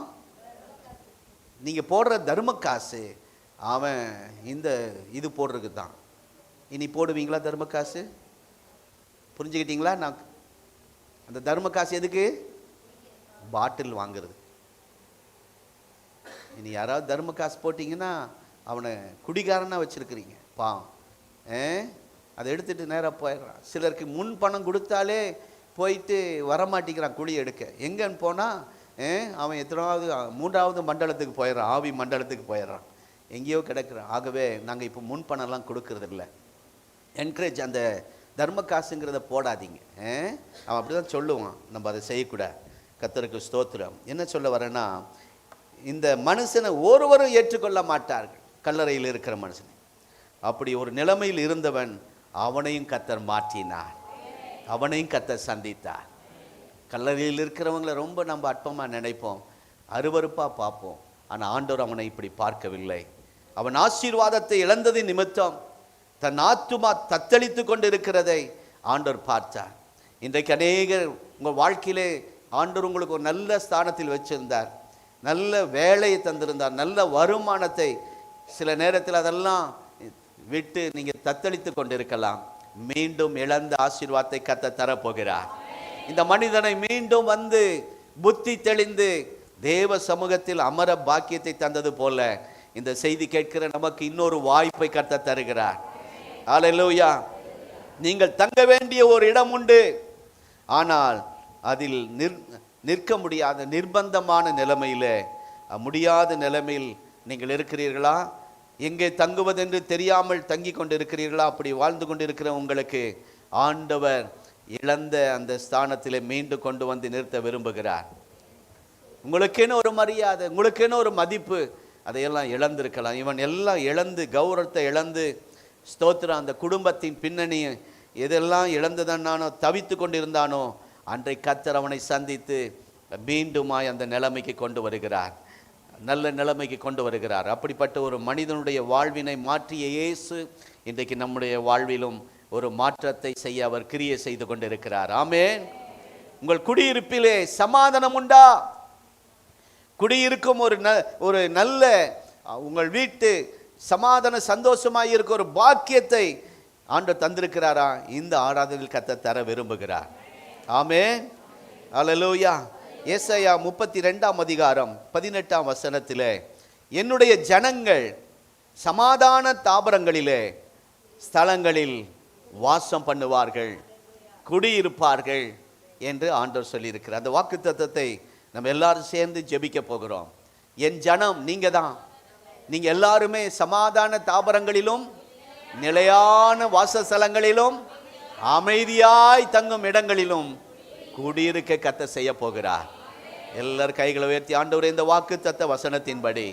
நீங்கள் போடுற தர்ம காசு அவன் இந்த இது போடுறதுக்கு தான். இனி போடுவீங்களா தர்ம காசு? புரிஞ்சுக்கிட்டீங்களா? நான் அந்த தர்ம காசு எதுக்கு? பாட்டில் வாங்குறது. இனி யாராவது தர்ம காசு போட்டிங்கன்னா அவனை குடிகாரனாக வச்சுருக்கிறீங்க. அதை எடுத்துகிட்டு நேராக போயிடுறான். சிலருக்கு முன் பணம் கொடுத்தாலே போயிட்டு வரமாட்டிக்கிறான் குழி எடுக்க. எங்கன்னு போனால் அவன் எத்தனாவது 3வது மண்டலத்துக்கு போயிடுறான், ஆவி மண்டலத்துக்கு போயிடுறான், எங்கேயோ கிடக்குறான். ஆகவே நாங்கள் இப்போ முன் பணம்லாம் கொடுக்கறதில்ல. என்கரேஜ் அந்த தர்ம காசுங்கிறத போடாதீங்க. அவன் அப்படி தான் சொல்லுவான், நம்ம அதை செய்யக்கூடாது. கர்த்தருக்கு ஸ்தோத்திரம். என்ன சொல்ல வரேன்னா, இந்த மனுஷனை ஒருவரும் ஏற்றுக்கொள்ள மாட்டார்கள், கல்லறையில் இருக்கிற மனுஷனை. அப்படி ஒரு நிலைமையில் இருந்தவன், அவனையும் கர்த்தர் மாற்றினார், அவனையும் கர்த்தர் சந்தித்தார். கல்லறையில் இருக்கிறவங்களை ரொம்ப நம்ம அற்பமாக நினைப்போம், அருவருப்பாக பார்ப்போம். ஆனால் ஆண்டவர் அவனை இப்படி பார்க்கவில்லை. அவன் ஆசீர்வாதத்தை இழந்தது நிமித்தம் தன் ஆத்துமா தத்தளித்து கொண்டு இருக்கிறதை ஆண்டவர் பார்த்தார். இன்றைக்கு அநேகர் உங்கள் வாழ்க்கையிலே ஆண்டவர் உங்களுக்கு ஒரு நல்ல ஸ்தானத்தில் வச்சிருந்தார், நல்ல வேலையை தந்திருந்தார், நல்ல வருமானத்தை. சில நேரத்தில் அதெல்லாம் விட்டு நீங்கள் தத்தளித்து கொண்டிருக்கலாம். மீண்டும் இழந்த ஆசீர்வாதத்தை கர்த்தர் தரப்போகிறார். இந்த மனிதனை மீண்டும் வந்து புத்தி தெளிந்து தேவ சமூகத்தில் அமர பாக்கியத்தை தந்தது போல இந்த செய்தி கேட்கிற நமக்கு இன்னொரு வாய்ப்பை கர்த்தர் தருகிறார். அல்லேலூயா. நீங்கள் தங்க வேண்டிய ஒரு இடம் உண்டு, ஆனால் அதில் நிற்க முடியாத நிர்பந்தமான நிலைமையில், முடியாத நிலைமையில் நீங்கள் இருக்கிறீர்களா? எங்கே தங்குவதென்று தெரியாமல் தங்கி கொண்டு இருக்கிறீர்களா? அப்படி வாழ்ந்து கொண்டு இருக்கிற உங்களுக்கு ஆண்டவர் இழந்த அந்த ஸ்தானத்திலே மீண்டும் கொண்டு வந்து நிறுத்த விரும்புகிறார். உங்களுக்கேன்னு ஒரு மரியாதை, உங்களுக்கேன்னு ஒரு மதிப்பு, அதையெல்லாம் இழந்திருக்கலாம். இவன் எல்லாம் இழந்து, கௌரவத்தை இழந்து, ஸ்தோத்திரம், அந்த குடும்பத்தின் பின்னணி எதெல்லாம் இழந்ததன்னானோ, தவித்து கொண்டிருந்தானோ, அன்றை கர்த்தர் அவனை சந்தித்து மீண்டுமாய் அந்த நிலைமைக்கு கொண்டு வருகிறார், நல்ல நிலைமைக்கு கொண்டு வருகிறார். அப்படிப்பட்ட ஒரு மனிதனுடைய வாழ்வினை மாற்றிய இயேசு இன்றைக்கு நம்முடைய வாழ்விலும் ஒரு மாற்றத்தை செய்ய அவர் கிரியை செய்து கொண்டிருக்கிறார். ஆமென். உங்கள் குடியிருப்பிலே சமாதானம் உண்டா? குடியிருக்கும் ஒரு நல்ல உங்கள் வீட்டு சமாதான சந்தோஷமாய் இருக்க ஒரு பாக்கியத்தை ஆண்டவர் தந்திருக்கிறாரா? இந்த ஆராதனையில் கர்த்தர் தர விரும்புகிறார். ஆமென். அல்லேலூயா. ஏசாயா 32ஆம் அதிகாரம் 18ஆம் வசனத்திலே, என்னுடைய ஜனங்கள் சமாதான தாபரங்களிலே ஸ்தலங்களில் வாசம் பண்ணுவார்கள், குடியிருப்பார்கள் என்று ஆண்டவர் சொல்லியிருக்கிறார். அந்த வாக்குத்தத்தத்தை நம்ம எல்லாரும் சேர்ந்து ஜெபிக்க போகிறோம். என் ஜனம் நீங்க தான். நீங்க எல்லாருமே சமாதான தாபரங்களிலும் நிலையான வாசஸ்தலங்களிலும் அமைதியாய் தங்கும் இடங்களிலும் குடியிருக்க கர்த்தர் செய்ய போகிறார். எல்லாரும் கைகளை உயர்த்தி, ஆண்டவரே இந்த வாக்குத்தத்த வசனத்தின்படி,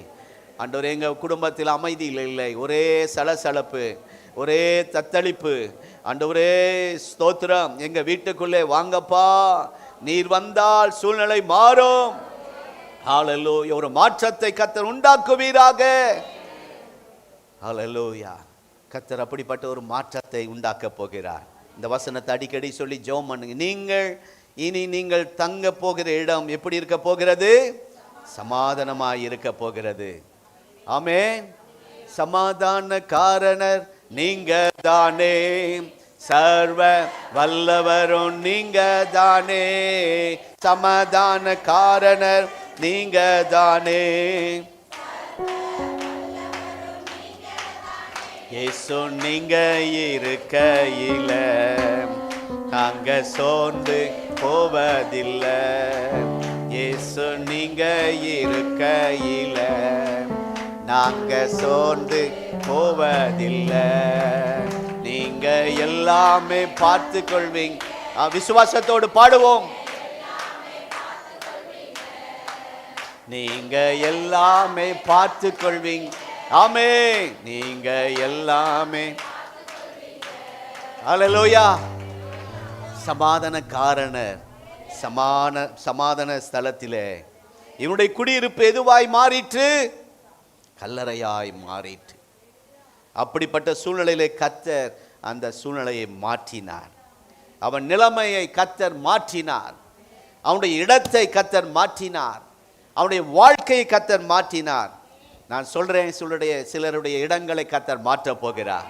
ஆண்டவரே எங்க குடும்பத்தில் அமைதி இல்லை, ஒரே சலசலப்பு, ஒரே தத்தளிப்பு, ஆண்டவரே ஸ்தோத்திரம், எங்க வீட்டுக்குள்ளே வாங்கப்பா, நீர் வந்தால் சூழ்நிலை மாறும். ஹல்லேலூயா. ஒரு மாற்றத்தை கர்த்தர் உண்டாக்குவீராக. ஹல்லேலூயா. கர்த்தர் அப்படிப்பட்ட ஒரு மாற்றத்தை உண்டாக்க போகிறார். இந்த வசனத்தை அடிக்கடி சொல்லி ஜெபம் பண்ணுங்க. நீங்கள் தங்க போகிற இடம் எப்படி இருக்க போகிறது? சமாதானமாய் இருக்க போகிறது. ஆமென். சமாதான காரணர் நீங்க தானே, சர்வ வல்லவரும் நீங்க தானே, சமாதான காரணர் நீங்க தானே. இயேசு நீங்க இருக்கையில நாங்க சோர்ந்து போவதில்லை. இயேசு நீங்க இருக்கையில நாங்க சோர்ந்து போவதில்லை. நீங்க எல்லாமே பார்த்து கொள்வீங்க. விசுவாசத்தோடு பாடுவோம். நீங்க எல்லாமே பார்த்து கொள்வீங்க. ஆமே. நீங்க எல்லாமே. அல்லேலூயா. சமாதான காரணர் சமாதான ஸ்தலத்திலே இவனுடைய குடியிருப்பு எதுவாய் மாறிற்று? கல்லறையாய் மாறிற்று. அப்படிப்பட்ட சூழ்நிலையிலே கர்த்தர் அந்த சூழ்நிலையை மாற்றினார். அவன் நிலைமையை கர்த்தர் மாற்றினார். அவனுடைய இடத்தை கர்த்தர் மாற்றினார். அவனுடைய வாழ்க்கையை கர்த்தர் மாற்றினார். நான் சொல்றேன், சிலருடைய இடங்களை கர்த்தர் மாற்ற போகிறார்.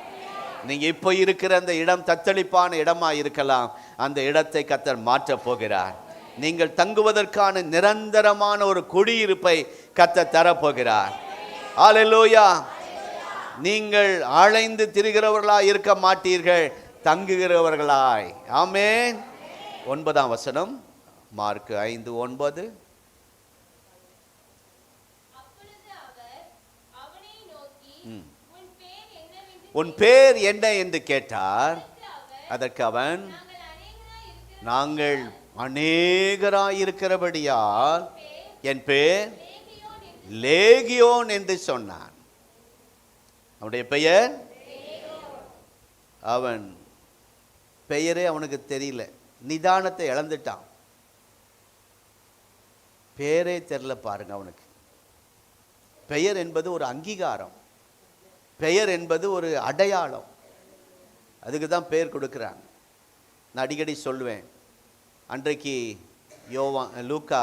நீங்க இப்போ இருக்கிற அந்த இடம் தத்தளிப்பான இடமா இருக்கலாம். அந்த இடத்தை கர்த்தர் மாற்ற போகிறார். நீங்கள் தங்குவதற்கான நிரந்தரமான ஒரு குடியிருப்பை கர்த்தர் தரப்போகிறார். ஹல்லேலூயா. நீங்கள் அலைந்து திரிகிறவர்களாய் இருக்க மாட்டீர்கள், தங்குகிறவர்களாய். ஆமென். 9ஆம் வசனம், மார்க் 5:9. உன் பேர் என்ன என்று கேட்டார். அதற்கு அவன், நாங்கள் அநேகராயிருக்கிறபடியால் என் பேர் லேகியோன் என்று சொன்னான். அவனுடைய பெயர், அவன் பெயரே அவனுக்கு தெரியல. நிதானத்தை இழந்துட்டான். பெயரே தெரியல பாருங்க அவனுக்கு. பெயர் என்பது ஒரு அங்கீகாரம், பெயர் என்பது ஒரு அடையாளம். அதுக்கு தான் பெயர் கொடுக்குறாங்க. நான் அடிக்கடி சொல்லுவேன், அன்றைக்கு லூக்கா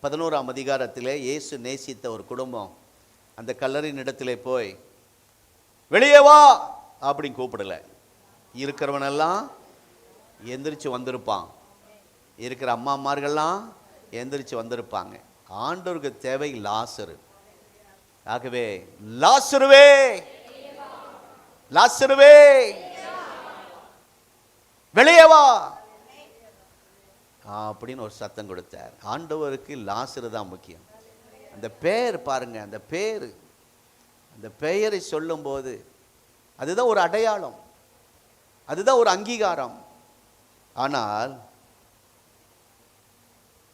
11ஆம் அதிகாரத்திலே இயேசு நேசித்த ஒரு குடும்பம் அந்த கல்லறையின் இடத்திலே போய் வெளியே வா அப்படின்னு கூப்பிடல. இருக்கிறவனெல்லாம் எந்திரிச்சு வந்திருப்பான். இருக்கிற அம்மாமார்கள்லாம் எந்திரிச்சு வந்திருப்பாங்க. ஆண்டவருக்கு தேவை லாசரு. ஆகவே லாசருவே, லாசருவே வெளியே வா அப்படின்னு ஒரு சத்தம் கொடுத்தார். ஆண்டவருக்கு லாசரு தான் முக்கியம். அந்த பெயர் பாருங்க, அந்த பேர், அந்த பெயரை சொல்லும் போது அதுதான் ஒரு அடையாளம், அதுதான் ஒரு அங்கீகாரம். ஆனால்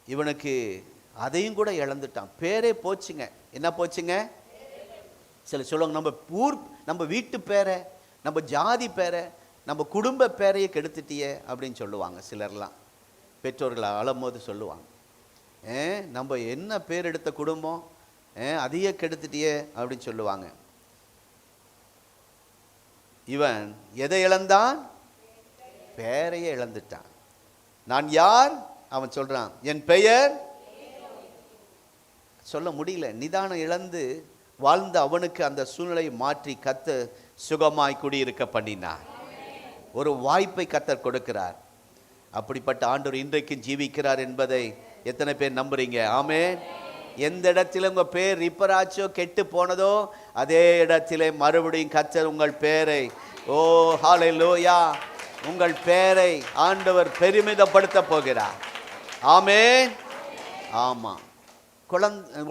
இவனுக்கு அதையும் கூட இழந்துட்டான். பேரே போச்சுங்க. என்ன போச்சுங்க? சில சொல்லுவாங்க, நம்ம ஊர், நம்ம வீட்டு பேரை, நம்ம ஜாதி பேரை, நம்ம குடும்ப பேரையே கெடுத்துட்டியே அப்படின்னு சொல்லுவாங்க. சிலர்லாம் பெற்றோர்களை அழும்போது சொல்லுவாங்க, நம்ம என்ன பேர் எடுத்த குடும்பம், அதையே கெடுத்துட்டியே அப்படின்னு சொல்லுவாங்க. இவன் எதை இழந்தான்? பெயரையே இழந்துட்டான். நான் யார்? அவன் சொல்றான், என் பெயர். சொல்ல முடியல. நிதானம் இழந்து வாழ்ந்த அவனுக்கு அந்த சூழ்நிலையை மாற்றி கர்த்தர் சுகமாய் குடியிருக்க பண்ணினார். ஒரு வாய்ப்பை கர்த்தர் கொடுக்கிறார். அப்படிப்பட்ட ஆண்டவர் இன்றைக்கும் ஜீவிக்கிறார் என்பதை எத்தனை பேர் நம்புறீங்க? ஆமென். எந்த இடத்துல உங்க பேர் ரிப்பேர் ஆச்சோ, கெட்டு போனதோ, அதே இடத்திலே மறுபடியும் கர்த்தர் உங்கள் பேரை, ஓ ஹல்லேலூயா, உங்கள் பேரை ஆண்டவர் பெருமிதப்படுத்த போகிறார். ஆமென். ஆமா,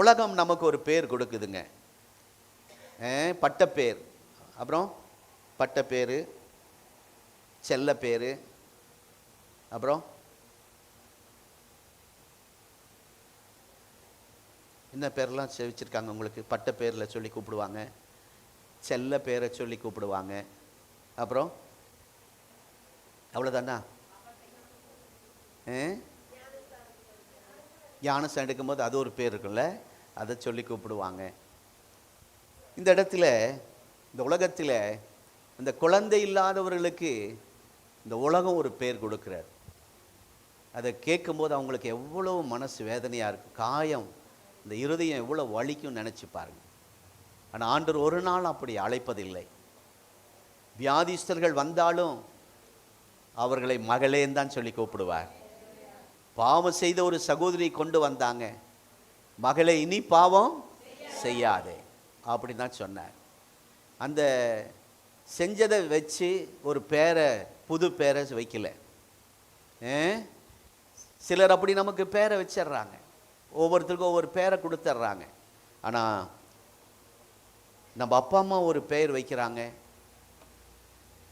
உலகம் நமக்கு ஒரு பேர் கொடுக்குதுங்க, பட்ட பேர், அப்புறம் பட்ட பேர், செல்ல பேர், அப்புறம் என்ன பேரெல்லாம் வச்சிருக்காங்க உங்களுக்கு? பட்ட பேரில் சொல்லி கூப்பிடுவாங்க, செல்ல பேரை சொல்லி கூப்பிடுவாங்க, அப்புறம் அவ்வளோதானா? ஞானஸ்நானம் எடுக்கும்போது அது ஒரு பேர் இருக்குல்ல, அதை சொல்லி கூப்பிடுவாங்க. இந்த இடத்துல, இந்த உலகத்தில் இந்த குழந்தை இல்லாதவர்களுக்கு இந்த உலகம் ஒரு பேர் கொடுக்குறார். அதை கேட்கும்போது அவங்களுக்கு எவ்வளோ மனசு வேதனையாக இருக்கும், காயம், இந்த இருதயம் எவ்வளோ வலிக்கும் நினச்சி பாருங்க. ஆனால் ஆண்டவர் ஒரு நாள் அப்படி அழைப்பதில்லை. வியாதிஸ்தர்கள் வந்தாலும் அவர்களை மகளேன்னு தான் சொல்லி கூப்பிடுவார். பாவம் செய்த ஒரு சகோதரி கொண்டு வந்தாங்க, மகளே இனி பாவம் செய்யாதே அப்படி தான் சொன்னார். அந்த செஞ்சதை வச்சு ஒரு பேரை, புது பேரை வைக்கல. சிலர் அப்படி நமக்கு பேரை வச்சிடுறாங்க, ஒவ்வொருத்தருக்கும் ஒவ்வொரு பேரை கொடுத்துட்றாங்க. ஆனால் நம்ம அப்பா அம்மா ஒரு பெயர் வைக்கிறாங்க,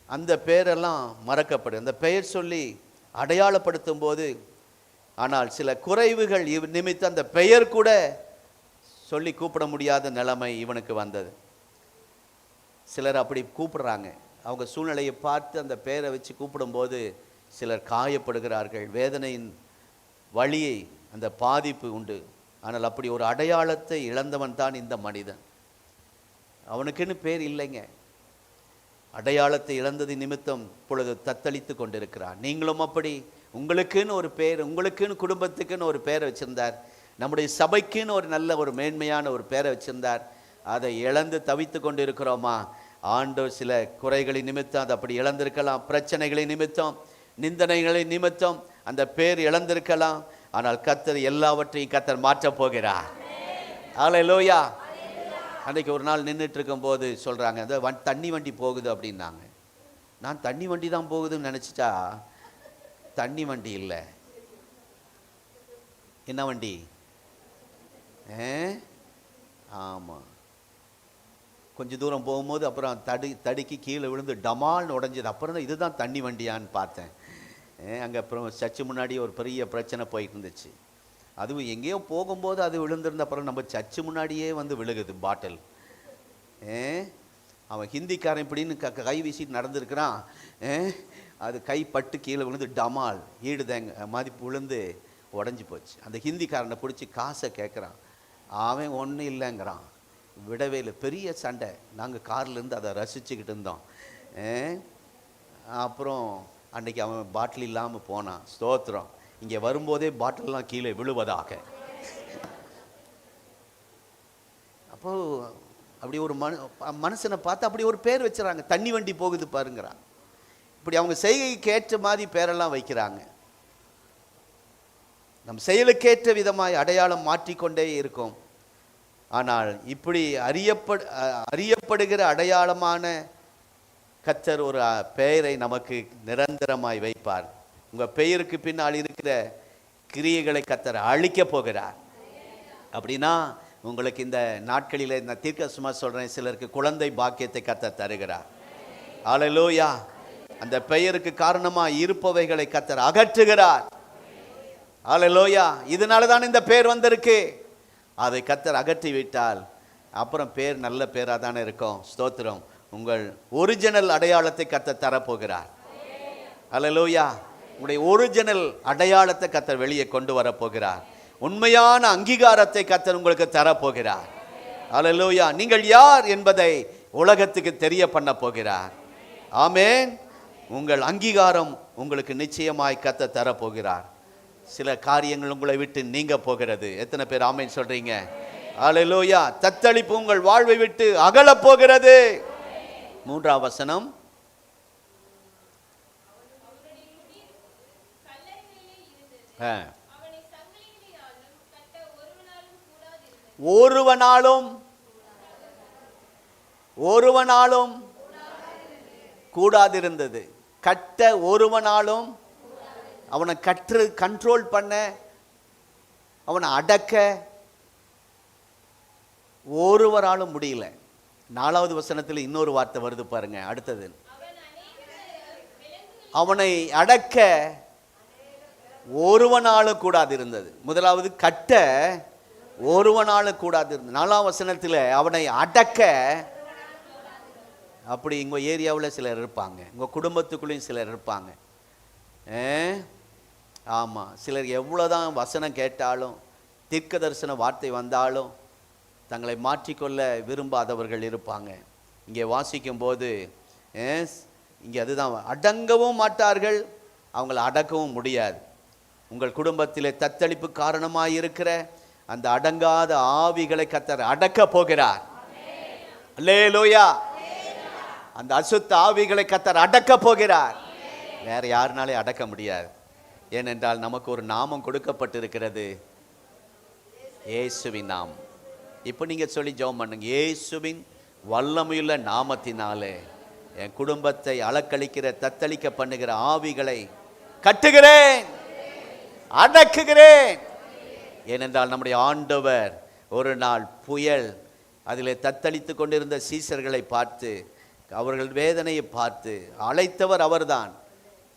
அந்த பெயரெல்லாம் மறக்கப்படும். அந்த பெயர் சொல்லி அடையாளப்படுத்தும் போது, ஆனால் சில குறைவுகள் நிமித்தம் அந்த பெயர் கூட சொல்லி கூப்பிட முடியாத நிலைமை இவனுக்கு வந்தது. சிலர் அப்படி கூப்பிடுறாங்க, அவங்க சூழ்நிலையை பார்த்து அந்த பெயரை வச்சு கூப்பிடும்போது சிலர் காயப்படுகிறார்கள், வேதனையின் வழியை, அந்த பாதிப்பு உண்டு. ஆனால் அப்படி ஒரு அடையாளத்தை இழந்தவன் தான் இந்த மனிதன். அவனுக்குன்னு பேர் இல்லைங்க. அடையாளத்தை இழந்தது நிமித்தம் இப்பொழுது தத்தளித்து கொண்டிருக்கிறார். நீங்களும் அப்படி உங்களுக்குன்னு ஒரு பேர், உங்களுக்குன்னு குடும்பத்துக்குன்னு ஒரு பேரை வச்சிருந்தார். நம்முடைய சபைக்குன்னு ஒரு நல்ல ஒரு மேன்மையான ஒரு பேரை வச்சிருந்தார். அதை இழந்து தவித்து கொண்டு இருக்கிறோமா? ஆண்டவர் சில குறைகளின் நிமித்தம் அதை அப்படி இழந்திருக்கலாம். பிரச்சனைகளின் நிமித்தம், நிந்தனைகளின் நிமித்தம் அந்த பேர் இழந்திருக்கலாம். ஆனால் கர்த்தர் எல்லாவற்றையும் கர்த்தர் மாற்றப் போகிறார். ஹல்லேலூயா. அன்றைக்கு ஒரு நாள் நின்றுட்டு இருக்கும்போது சொல்கிறாங்க, அந்த தண்ணி வண்டி போகுது அப்படின்னாங்க. நான் தண்ணி வண்டி தான் போகுதுன்னு நினச்சிட்டா தண்ணி வண்டி இல்லை. என்ன வண்டி? ஆமாம். கொஞ்சம் தூரம் போகும்போது அப்புறம் தடுக்கி கீழே விழுந்து டமால்னு உடஞ்சது. அப்புறம் தான் இதுதான் தண்ணி வண்டியான்னு பார்த்தேன். அங்கே அப்புறம் சர்ச்சு முன்னாடி ஒரு பெரிய பிரச்சனை போயிட்டு இருந்துச்சு. அதுவும் எங்கேயோ போகும்போது அது விழுந்திருந்த அப்புறம் நம்ம சர்ச்சு முன்னாடியே வந்து விழுகுது பாட்டில். அவன் ஹிந்திக்காரன் இப்படின்னு கை வீசிட்டு நடந்துருக்கிறான். அது கை பட்டு கீழே விழுந்து டமால் ஈடுதேங்க மாதிரி விழுந்து உடஞ்சி போச்சு. அந்த ஹிந்திக்காரனை பிடிச்சி காசை கேட்குறான். அவன் ஒன்றும் இல்லைங்கிறான். விடவே இல்லை. பெரிய சண்டை. நாங்கள் கார்லேருந்து அதை ரசிச்சுக்கிட்டு இருந்தோம். அப்புறம் அன்றைக்கி அவன் பாட்டில் இல்லாமல் போனான். ஸ்தோத்திரம். இங்கே வரும்போதே பாட்டில்லாம் கீழே விழுவதாக. அப்போது அப்படி ஒரு மனுஷனை பார்த்து அப்படி ஒரு பேர் வச்சுறாங்க. தண்ணி வண்டி போகுது பாருங்கிறான். இப்படி அவங்க செய்கைக்கு ஏற்ற மாதிரி பேரெல்லாம் வைக்கிறாங்க. நம் செயலுக்கேற்ற விதமாய் அடையாளம் மாற்றிக்கொண்டே இருக்கும். ஆனால் இப்படி அறியப்படுகிற அடையாளமான கர்த்தர் ஒரு பெயரை நமக்கு நிரந்தரமாய் வைப்பார். உங்கள் பெயருக்கு பின்னால் இருக்கிற கிரியைகளை கர்த்தர் அழிக்க போகிறார். அப்படின்னா உங்களுக்கு இந்த நாட்களில் இந்த தீர்க்கதரிசனமா சொல்கிறேன், சிலருக்கு குழந்தை பாக்கியத்தை கர்த்தர் தருகிறார். ஹல்லேலூயா. அந்த பெயருக்கு காரணமாக இருப்பவைகளை கர்த்தர் அகற்றுகிறார். ஹல்லேலூயா. இதனால தான் இந்த பேர் வந்திருக்கு. அதை கர்த்தர் அகற்றி விட்டால் அப்புறம் பேர் நல்ல பேராக தானே இருக்கும். ஸ்தோத்திரம். உங்கள் ஒரிஜினல் அடையாளத்தை கர்த்தர் தரப்போகிறார். ஹல்லேலூயா. உங்களுடைய ஒரிஜினல் அடையாளத்தை கர்த்தர் வெளியே கொண்டு வரப்போகிறார். உண்மையான அங்கீகாரத்தை கர்த்தர் உங்களுக்கு தரப்போகிறார். ஹல்லேலூயா. நீங்கள் யார் என்பதை உலகத்துக்கு தெரிய பண்ண போகிறார். ஆமென். உங்கள் அங்கீகாரம் உங்களுக்கு நிச்சயமாய் கர்த்தர் தரப்போகிறார். சில காரியங்கள் உங்களை விட்டு நீங்க போகிறது. எத்தனை பேர் ஆமென் சொல்றீங்க? ஹல்லேலூயா. தத்தளிப்பு உங்கள் வாழ்வை விட்டு அகல போகிறது. 3ஆம் வசனம். ஒருவனாலும் கூடாதிருந்தது. கட்ட ஒருவனாலும் அவனை கண்ட்ரோல் பண்ண, அவனை அடக்க ஒருவராலும் முடியல. 4வது வசனத்தில் இன்னொரு வார்த்தை வருது பாருங்க. அடுத்தது, அவனை அடக்க ஒருவனாலும் கூடாது இருந்தது. முதலாவது கட்ட ஒருவனாலும் கூடாது இருந்தது. 4ஆம் வசனத்தில் அவனை அடக்க. அப்படி உங்க ஏரியாவில் சிலர் இருப்பாங்க, உங்க குடும்பத்துக்குள்ளேயும் சிலர் இருப்பாங்க. ஆமாம். சிலர் எவ்வளோதான் வசனம் கேட்டாலும், தீர்க்க தரிசன வார்த்தை வந்தாலும் தங்களை மாற்றிக்கொள்ள விரும்பாதவர்கள் இருப்பாங்க. இங்கே வாசிக்கும் போது இங்கே அதுதான், அடங்கவும் மாட்டார்கள், அவங்கள அடக்கவும் முடியாது. உங்கள் குடும்பத்திலே தத்தளிப்பு காரணமாக இருக்கிற அந்த அடங்காத ஆவிகளை கர்த்தர் அடக்க போகிறார். அல்லேலூயா. அந்த அசுத்த ஆவிகளை கர்த்தர் அடக்க போகிறார். வேற யாருனாலே அடக்க முடியாது. ஏனென்றால் நமக்கு ஒரு நாமம் கொடுக்கப்பட்டிருக்கிறது, இயேசுவின் நாமம். இப்போ நீங்கள் சொல்லி ஜெபம் பண்ணுங்க. இயேசுவின் வல்லமையுள்ள நாமத்தினாலே என் குடும்பத்தை அலக்களிக்கிற, தத்தளிக்க பண்ணுகிற ஆவிகளை கட்டுகிறேன், அடக்குகிறேன். ஏனென்றால் நம்முடைய ஆண்டவர் ஒரு நாள் புயல் அதிலே தத்தளித்து கொண்டிருந்த சீசர்களை பார்த்து, அவர்கள் வேதனையை பார்த்து அழைத்தவர் அவர்தான்.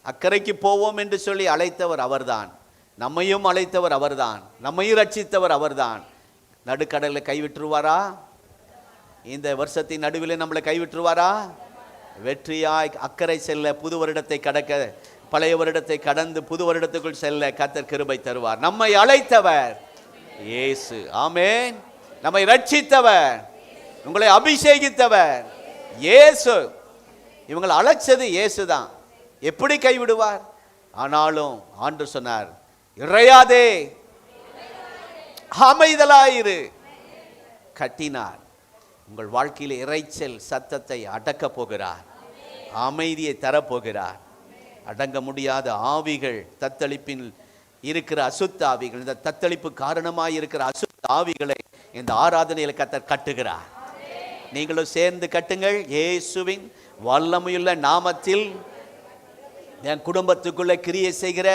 அக்கறைக்கு போவோம் என்று சொல்லி அழைத்தவர் அவர்தான். நம்மையும் அழைத்தவர் அவர்தான். நம்மையும் ரட்சித்தவர் அவர்தான். நடுக்கடலில் கைவிட்டுருவாரா? இந்த வருஷத்தின் நடுவில் நம்மளை கைவிட்டுருவாரா? வெற்றியாய் அக்கறை செல்ல, புது வருடத்தை கடக்க, பழைய வருடத்தை கடந்து புது வருடத்துக்குள் செல்ல கர்த்தர் கிருபை தருவார். நம்மை அழைத்தவர் இயேசு. ஆமென். நம்மை ரட்சித்தவர், உங்களை அபிஷேகித்தவர் இயேசு. இவங்களை அழைச்சது இயேசுதான். எப்படி கைவிடுவார்? ஆனாலும் ஆண்டவர் சொன்னார், இறையாதே, அமைதலாயிரு. கட்டினார். உங்கள் வாழ்க்கையில் இறைச்சல் சத்தத்தை அடக்க போகிறார், அமைதியை தரப்போகிறார். அடங்க முடியாத ஆவிகள், தத்தளிப்பில் இருக்கிற அசுத்த ஆவிகள், இந்த தத்தளிப்பு காரணமாக இருக்கிற அசுத்த ஆவிகளை இந்த ஆராதனையில் கர்த்தர் கட்டுகிறார். நீங்களும் சேர்ந்து கட்டுங்கள். இயேசுவின் வல்லமையுள்ள நாமத்தில் என் குடும்பத்துக்குள்ள கிரியை செய்கிற,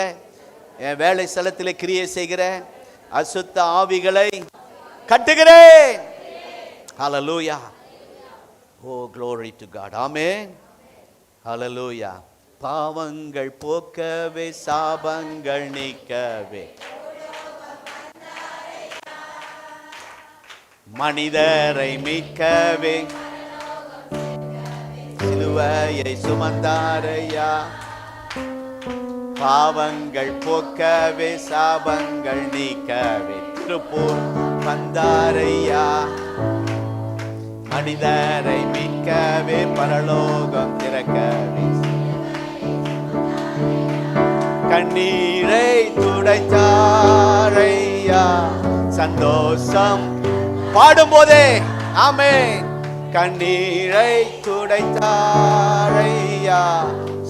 என் வேலை ஸ்தலத்தில் கிரியை செய்கிற அசுத்த ஆவிகளை கட்டுகிறேன். ஹல்லேலூயா. ஓ glory to God. ஆமென். ஹல்லேலூயா. பாவங்கள் போக்கவே, சாபங்கள் நீக்கவே, மனிதரை மீட்கவே சிலுவையை சுமந்தாரையா. பாவங்கள் போக்கவே, சாபங்கள் நீக்கவே திருப்பூர் வந்தாரையா. மனிதரை மீட்கவே, பரலோகம் திறக்கவே, கண்ணீரை துடைத்தாரையா. சந்தோஷம் பாடும்போதே ஆமென். கண்ணீரை துடைத்தாரையா,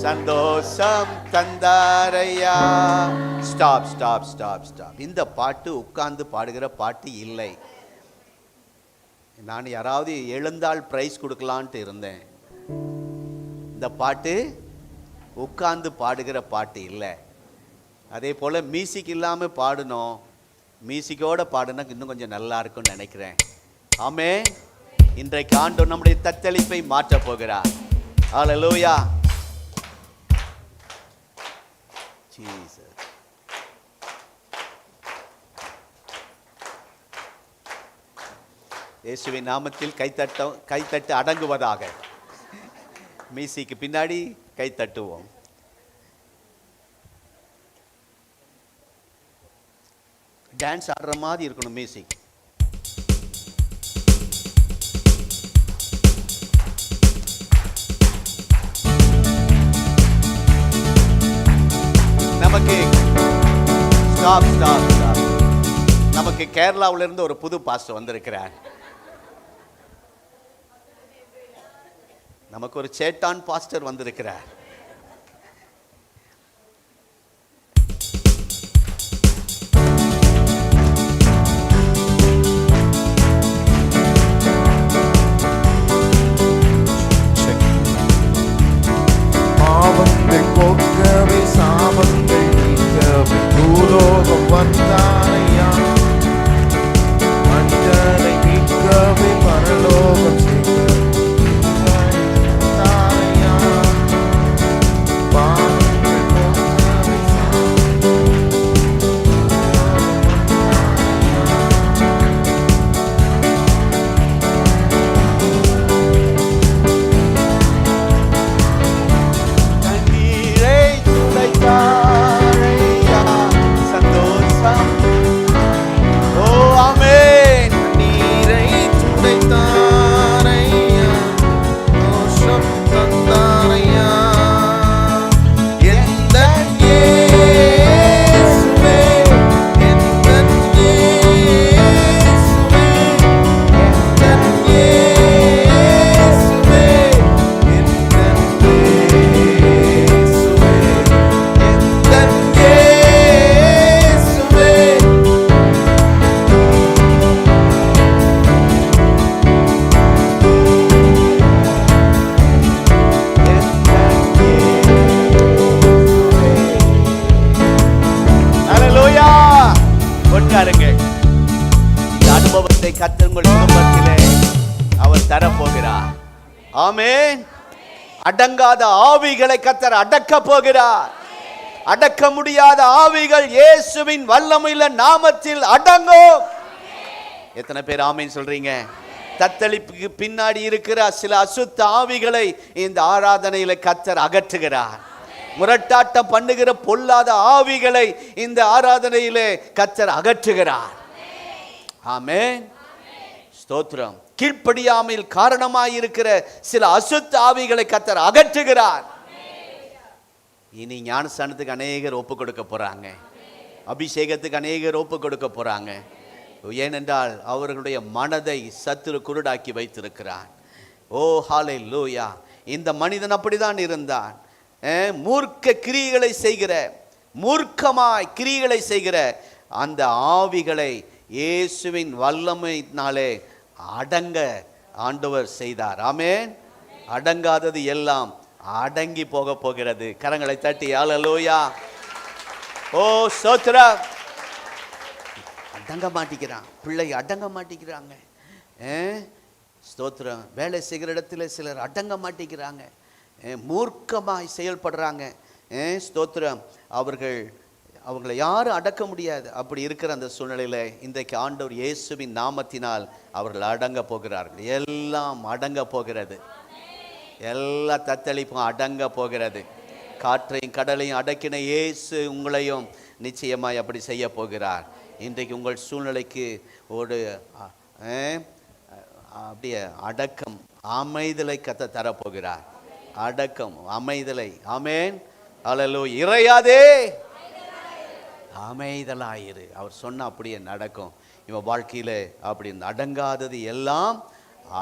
சந்தோஷம் தந்தாரையா. Stop stop stop stop. இந்த பாட்டு உட்கார்ந்து பாடுகிற பாட்டு இல்லை. நான் யாராவது எழுந்தால் பிரைஸ் கொடுக்கலான்ட்டு இருந்தேன். இந்த பாட்டு உட்கார்ந்து பாடுகிற பாட்டு இல்லை. அதே போல் மியூசிக் இல்லாமல் பாடணும். மியூசிக்கோடு பாடுனா இன்னும் கொஞ்சம் நல்லா இருக்கும்னு நினைக்கிறேன். ஆமென். இன்றைக்கு ஆண்டவர் நம்முடைய தத்தளிப்பை மாற்றப் போகிறார். ஹல்லேலூயா. ஜீசஸ். இயேசுவின் நாமத்தில் கைத்தட்டு அடங்குவதாக. மியூசிக்கு பின்னாடி கை தட்டுவோம். டான்ஸ் ஆடுற மாதிரி இருக்கணும் மியூசிக். நமக்கு ஸ்டாப் ஸ்டாப் ஸ்டாப். நமக்கு கேரளாவில இருந்து ஒரு புது பாஸ்டர் வந்திருக்கிறார். நமக்கு ஒரு சேட்டான் பாஸ்டர் வந்திருக்கிறார். பாவங்கள் போக்கவே, சாபங்கள் நீக்கவே பூலோகம் வந்தாரையா. மனிதனை மீட்கவே, பரலோகம் அனுபவத்தை கர்த்தர் உங்கள் குடும்பத்திலே அவர் தரப்போகிறார். ஆமென். அடங்காத ஆவிகளை கர்த்தர் அடக்க போகிறார். அடக்க முடியாத ஆவிகள் இயேசுவின் வல்லமையுள்ள நாமத்தில் அடங்கும். எத்தனை பேர் ஆமென் சொல்றீங்க? தத்தளிப்புக்கு பின்னாடி இருக்கிற சில அசுத்த ஆவிகளை இந்த ஆராதனையில கர்த்தர் அகற்றுகிறார். முரட்டாட்டம் பண்ணுகிற பொல்லாத ஆவிகளை இந்த ஆராதனையிலே கர்த்தர் அகற்றுகிறார். ஆமென். ஸ்தோத்திரம். கீழ்ப்படியாமல் காரணமாயிருக்கிற சில அசுத்த ஆவிகளை கர்த்தர் அகற்றுகிறார். இனி ஞானஸ்தானத்துக்கு அநேகர் ஒப்பு கொடுக்க போறாங்க. அபிஷேகத்துக்கு அநேகர் ஒப்பு கொடுக்க போறாங்க. ஏனென்றால் அவர்களுடைய மனதை சத்துரு குருடாக்கி வைத்திருக்கிறான். ஓ ஹல்லேலூயா. இந்த மனிதன் அப்படிதான் இருந்தான். மூர்க்க கிரியைகளை செய்கிற, மூர்க்கமாய் கிரியைகளை செய்கிற அந்த ஆவிகளை இயேசுவின் வல்லமையினாலே அடங்க ஆண்டவர் செய்தார். ஆமென். அடங்காதது எல்லாம் அடங்கி போக போகிறது. கரங்களை தட்டி ஹல்லேலூயா. ஓ ஸ்தோத்திரம். அடங்க மாட்டிக்கிறான், பிள்ளை அடங்க மாட்டிக்கிறாங்க. ஸ்தோத்திரம். வேலை செய்கிற இடத்துல சிலர் அடங்க மாட்டிக்கிறாங்க, மூர்க்கமாய் செயல்படுறாங்க. ஸ்தோத்திரம். அவங்களை யாரும் அடக்க முடியாது. அப்படி இருக்கிற அந்த சூழ்நிலையில் இன்றைக்கு ஆண்டவர் இயேசுவின் நாமத்தினால் அவர்கள் அடங்க போகிறார்கள். எல்லாம் அடங்க போகிறது. எல்லா தத்தளிப்பும் அடங்க போகிறது. காற்றையும் கடலையும் அடக்கின இயேசு உங்களையும் நிச்சயமாய் அப்படி செய்ய போகிறார். இன்றைக்கு உங்கள் சூழ்நிலைக்கு ஒரு அப்படியே அடக்கம், அமைதலை கத்த தரப்போகிறார். அடக்கம், அமைதலை. ஆமென். ஹல்லேலூயா. இறையாதே, அமைதலாயிரு. அவர் சொன்ன அப்படியே நடக்கும். இவன் வாழ்க்கையில அப்படி அடங்காதது எல்லாம்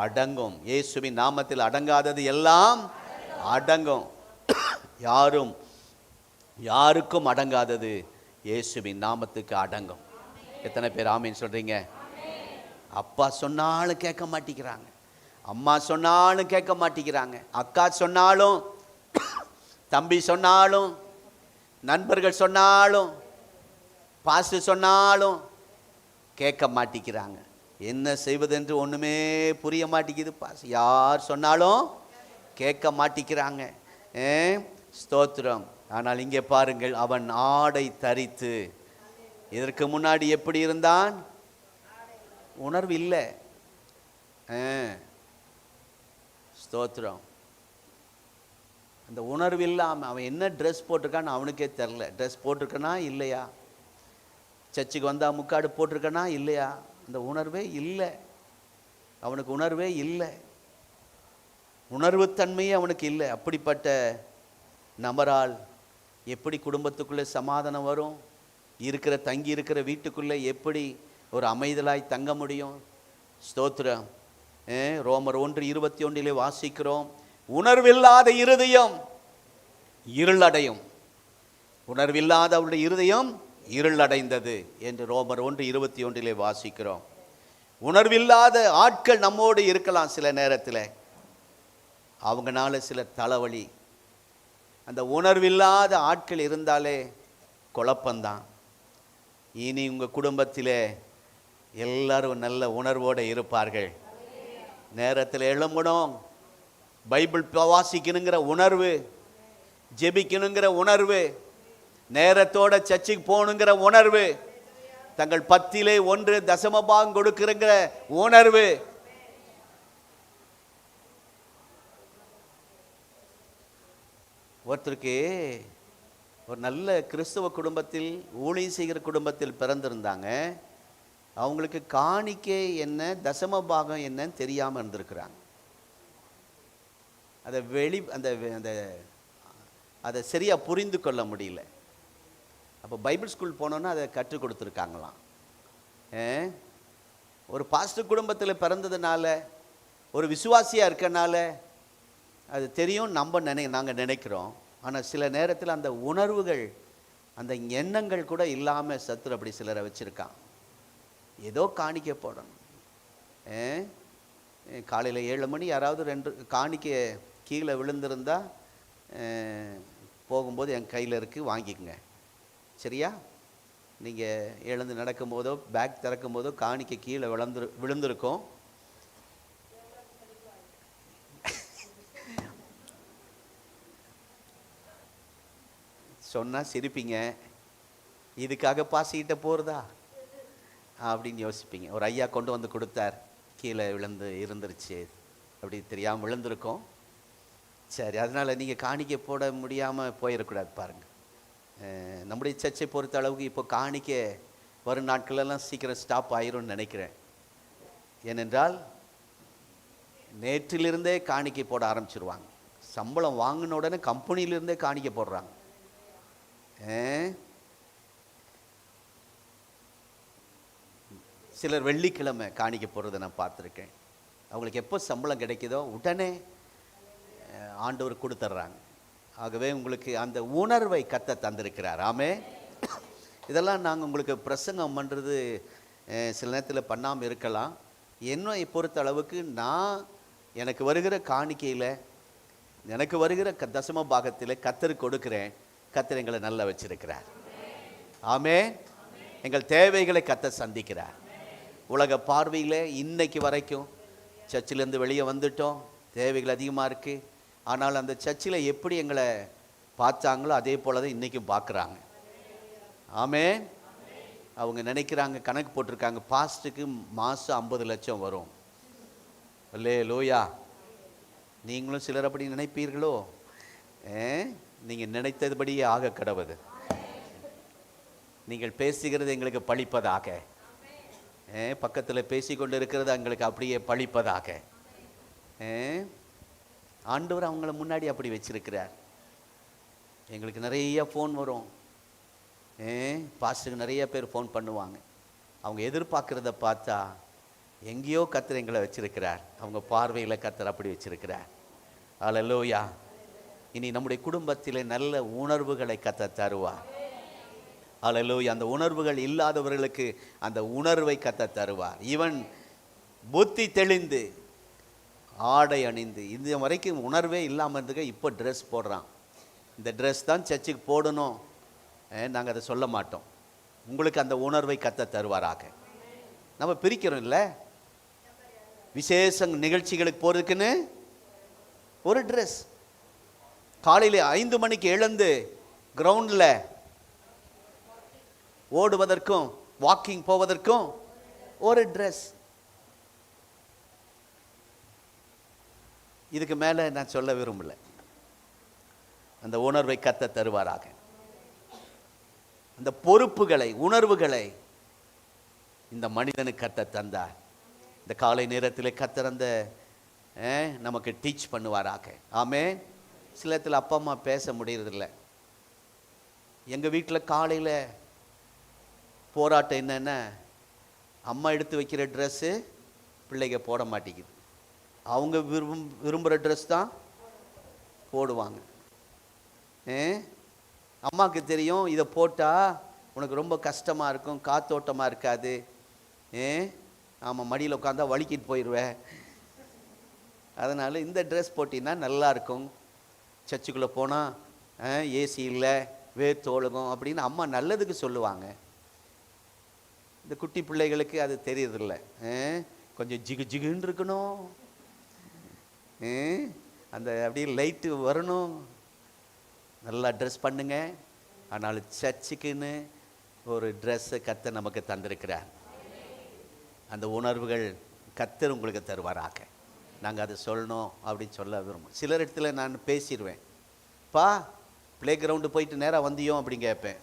அடங்கும். இயேசுவின் நாமத்தில் அடங்காதது எல்லாம் அடங்கும். யாருக்கும் அடங்காதது இயேசுவின் நாமத்துக்கு அடங்கும். எத்தனை பேர் ஆமீன் சொல்றீங்க? அப்பா சொன்னாலும் கேட்க மாட்டேங்கிறாங்க, அம்மா சொன்னாலும் கேட்க மாட்டேங்கிறாங்க, அக்கா சொன்னாலும், தம்பி சொன்னாலும், நண்பர்கள் சொன்னாலும், பாஸ்டர் சொன்னாலும் கேட்க மாட்டேங்கிறாங்க. என்ன செய்வதென்று ஒன்றுமே புரிய மாட்டேங்குது. யார் சொன்னாலும் கேட்க மாட்டேங்கிறாங்க. ஸ்தோத்திரம். ஆனால் இங்கே பாருங்கள், அவன் ஆடை தரித்து, இதற்கு முன்னாடி எப்படி இருந்தான்? உணர்வு இல்லை. ஸ்தோத்திரம். அந்த உணர்வு இல்லாமல் அவன் என்ன ட்ரெஸ் போட்டிருக்கான்னு அவனுக்கே தெரில. ட்ரெஸ் போட்டிருக்கனா இல்லையா, சர்ச்சுக்கு வந்தால் முக்காடு போட்டிருக்கனா இல்லையா, அந்த உணர்வே இல்லை அவனுக்கு. உணர்வே இல்லை, உணர்வுத்தன்மையே அவனுக்கு இல்லை. அப்படிப்பட்ட நபரால் எப்படி குடும்பத்துக்குள்ளே சமாதானம் வரும்? தங்கி இருக்கிற வீட்டுக்குள்ளே எப்படி ஒரு அமைதலாய் தங்க முடியும்? ஸ்தோத்திரம். ரோமர் 1:21 வாசிக்கிறோம், உணர்வில்லாத இருதயம் இருளடையும். உணர்வில்லாத அவருடைய இருதயம் இருளடைந்தது என்று ரோமர் 1:21 வாசிக்கிறோம். உணர்வில்லாத ஆட்கள் நம்மோடு இருக்கலாம். சில நேரத்தில் அவங்கனால சில தலைவலி. அந்த உணர்வில்லாத ஆட்கள் இருந்தாலே குழப்பந்தான். இனி உங்கள் குடும்பத்திலே எல்லாரும் நல்ல உணர்வோடு இருப்பார்கள். நேரத்தில் எழும்பணும், பைபிள் வாசிக்கணுங்கிற உணர்வு, ஜெபிக்கணுங்கிற உணர்வு, நேரத்தோட சர்ச்சுக்கு போகணுங்கிற உணர்வு, தங்கள் 10 1 தசமபாகம் கொடுக்குறங்கிற உணர்வு. ஒருத்தருக்கு ஒரு நல்ல கிறிஸ்தவ குடும்பத்தில், ஊழியம் செய்கிற குடும்பத்தில் பிறந்திருந்தாங்க. அவங்களுக்கு காணிக்கை என்ன, தசம பாகம் என்னன்னு தெரியாமல் இருந்திருக்கிறாங்க. அதை சரியாக புரிந்து கொள்ள முடியல. அப்போ பைபிள் ஸ்கூல் போனோன்னா அதை கற்றுக் கொடுத்துருக்காங்களாம். ஒரு பாஸ்டர் குடும்பத்தில் பிறந்ததுனால, ஒரு விசுவாசியாக இருக்கனால அது தெரியும் நாங்கள் நினைக்கிறோம். ஆனால் சில நேரத்தில் அந்த உணர்வுகள், அந்த எண்ணங்கள் கூட இல்லாமல் சத்துரு அப்படி சிலரை வச்சுருக்கான். ஏதோ காணிக்க போடணும். காலையில் 7 மணி யாராவது 2 காணிக்க கீழே விழுந்திருந்தா போகும்போது என் கையில் இருக்குது, வாங்கிக்கோங்க, சரியா? நீங்கள் எழுந்து நடக்கும் போதோ பேக் திறக்கும் போதோ காணிக்க கீழே விழுந்திருக்கும். சொன்னால் சிரிப்பீங்க, இதுக்காக பாசிக்கிட்ட போகிறதா அப்படின்னு யோசிப்பீங்க. ஒரு ஐயா கொண்டு வந்து கொடுத்தார், கீழே இருந்துருச்சு, அப்படி தெரியாமல் விழுந்திருக்கோம். சரி, அதனால் நீங்கள் காணிக்கை போட முடியாமல் போயிடக்கூடாது. பாருங்கள், நம்முடைய சர்ச்சை பொறுத்த அளவுக்கு இப்போ காணிக்கை வரும் நாட்களெல்லாம் சீக்கிரம் ஸ்டாப் ஆயிரும்னு நினைக்கிறேன். ஏனென்றால் நேற்றிலிருந்தே காணிக்கை போட ஆரம்பிச்சிருவாங்க. சம்பளம் வாங்கின உடனே கம்பெனியிலிருந்தே காணிக்கை போடுறாங்க. சிலர் வெள்ளிக்கிழமை காணிக்கை போடுறதை நான் பார்த்துருக்கேன். அவங்களுக்கு எப்போ சம்பளம் கிடைக்குதோ உடனே ஆண்டவர் கொடுத்துட்றாங்க. ஆகவே உங்களுக்கு அந்த உணர்வை கத்த தந்திருக்கிறார். ஆமே. இதெல்லாம் நாங்கள் உங்களுக்கு பிரசங்கம் பண்ணுறது சில நேரத்தில் பண்ணாமல் இருக்கலாம். என்னை பொறுத்த அளவுக்கு நான் எனக்கு வருகிற காணிக்கையில், எனக்கு வருகிற தசம பாகத்தில் கத்தருக்கு கொடுக்குறேன். கத்தர் எங்களை நல்லா வச்சிருக்கிறார். ஆமே. எங்கள் தேவைகளை கத்தர் சந்திக்கிறார். உலக பார்வையில் இன்னைக்கு வரைக்கும் சர்ச்சிலேருந்து வெளியே வந்துட்டோம், தேவைகள் அதிகமாக இருக்குது. ஆனால் அந்த சர்ச்சில் எப்படி எங்களை பார்த்தாங்களோ அதே போல தான் இன்றைக்கும் பார்க்குறாங்க. ஆமே. அவங்க நினைக்கிறாங்க, கணக்கு போட்டிருக்காங்க, பாஸ்ட்டுக்கு மாதம் 50 லட்சம் வரும். அல்லே லோயா. நீங்களும் சிலர் அப்படி நினைப்பீர்களோ? நீங்கள் நினைத்ததுபடியே ஆக கடவுது. நீங்கள் பேசுகிறது எங்களுக்கு பழிப்பதாக, பக்கத்தில் பேசி கொண்டு இருக்கிறது எங்களுக்கு அப்படியே பழிப்பதாக. ஆண்டவர் அவங்கள முன்னாடி அப்படி வச்சிருக்கிறார். எங்களுக்கு நிறைய ஃபோன் வரும். பாஸ்டருக்கு நிறைய பேர் ஃபோன் பண்ணுவாங்க. அவங்க எதிர்பார்க்குறத பார்த்தா எங்கேயோ கத்தர் எங்களை வச்சிருக்கிறார். அவங்க பார்வையில் கத்தர் அப்படி வச்சிருக்கிறார். அல்லேலூயா. இனி நம்முடைய குடும்பத்தில் நல்ல உணர்வுகளை கத்தர் தருவார். அல்லேலூயா. அந்த உணர்வுகள் இல்லாதவர்களுக்கு அந்த உணர்வை கத்தர் தருவார். இவன் புத்தி தெளிந்து ஆடை அணிந்து, இந்த வரைக்கும் உணர்வே இல்லாமல் இருந்துக்க இப்போ ட்ரெஸ் போடுறான். இந்த ட்ரெஸ் தான் சர்ச்சுக்கு போடணும், நாங்கள் அதை சொல்ல மாட்டோம். உங்களுக்கு அந்த உணர்வை கத்தர் தருவாராக. நம்ம பிரிக்கிறோம் இல்லை, விசேஷ நிகழ்ச்சிகளுக்கு போகிறதுக்குன்னு ஒரு ட்ரெஸ், காலையில் 5 மணிக்கு எழுந்து கிரவுண்டில் ஓடுவதற்கும் வாக்கிங் போவதற்கும் ஒரு ட்ரெஸ். இதுக்கு மேலே நான் சொல்ல விரும்பல. அந்த உணர்வை கத்தர் தருவாராக. அந்த பொறுப்புகளை, உணர்வுகளை இந்த மனிதனுக்கு கத்தர் தந்தார். இந்த காலை நேரத்தில் கத்தர் அந்த நமக்கு டீச் பண்ணுவாராக. ஆமே. சில இடத்துல அப்பா அம்மா பேச முடியறதில்ல. எங்கள் வீட்டில் காலையில் போராட்டம் என்னென்னா, அம்மா எடுத்து வைக்கிற ட்ரெஸ்ஸு பிள்ளைங்க போட மாட்டேங்குது. அவங்க விரும்புகிற ட்ரெஸ் தான் போடுவாங்க. அம்மாவுக்கு தெரியும் இதை போட்டால் உனக்கு ரொம்ப கஷ்டமாக இருக்கும், காத்தோட்டமாக இருக்காது. ஆமாம், மடியில் உட்காந்தா வலிக்கிட்டு போயிடுவேன். அதனால் இந்த ட்ரெஸ் போட்டின்னா நல்லாயிருக்கும், சர்ச்சுக்குள்ளே போனால் ஏசி இல்லை, வேர்த்தோழுகும் அப்படின்னு அம்மா நல்லதுக்கு சொல்லுவாங்க. இந்த குட்டி பிள்ளைகளுக்கு அது தெரியறதில்ல. கொஞ்சம் ஜிகு ஜிகுன்னு இருக்கணும், அந்த அப்படியே லைட்டு வரணும், நல்லா ட்ரெஸ் பண்ணுங்க. ஆனால் சர்ச்சுக்குன்னு ஒரு ட்ரெஸ்ஸை கத்தர் நமக்கு தந்திருக்கிறார். அந்த உணர்வுகள் கத்தர் உங்களுக்கு தருவாராக. நாங்கள் அதை சொல்லணும் அப்படின்னு சொல்ல விரும்புவோம். சிலர் இடத்துல நான் பேசிடுவேன், பா ப்ளே கிரவுண்டு போயிட்டு நேராக வந்தியோம் அப்படின்னு கேட்பேன்.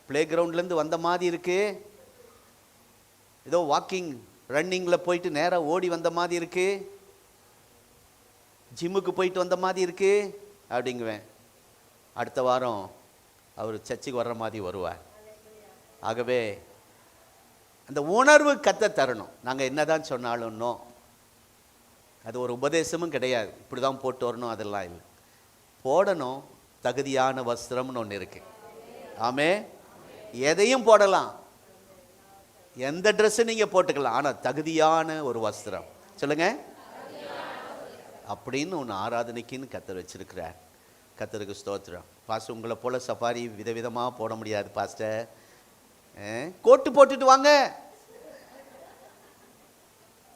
ப்ளே கிரவுண்ட்லேருந்து வந்த மாதிரி இருக்கு, ஏதோ வாக்கிங் ரன்னிங்கில் போயிட்டு நேராக ஓடி வந்த மாதிரி இருக்கு, ஜிம்முக்கு போயிட்டு வந்த மாதிரி இருக்கு அப்படிங்குவேன். அடுத்த வாரம் அவர் சர்ச்சுக்கு வர்ற மாதிரி வருவார். ஆகவே அந்த உணர்வு கத்தர் தரணும். நாங்கள் என்ன தான் சொன்னாலும் அது ஒரு உபதேசமும் கிடையாது, இப்படி தான் போட்டு வரணும் அதெல்லாம் இல்லை. போடணும். தகுதியான வஸ்திரம்னு ஒன்று இருக்குது. ஆமே. எதையும் போடலாம், எந்த ட்ரெஸ்ஸு நீங்கள் போட்டுக்கலாம், ஆனால் தகுதியான ஒரு வஸ்திரம் சொல்லுங்க அப்படின்னு ஒன்று ஆராதனைக்குன்னு கத்தர் வச்சிருக்கிறார். கத்தருக்கு ஸ்தோத்திரம். பாஸ்டர் உங்களை போல சஃபாரி விதவிதமாக போட முடியாது பாஸ்டர், கோட்டு போட்டுட்டு வாங்க.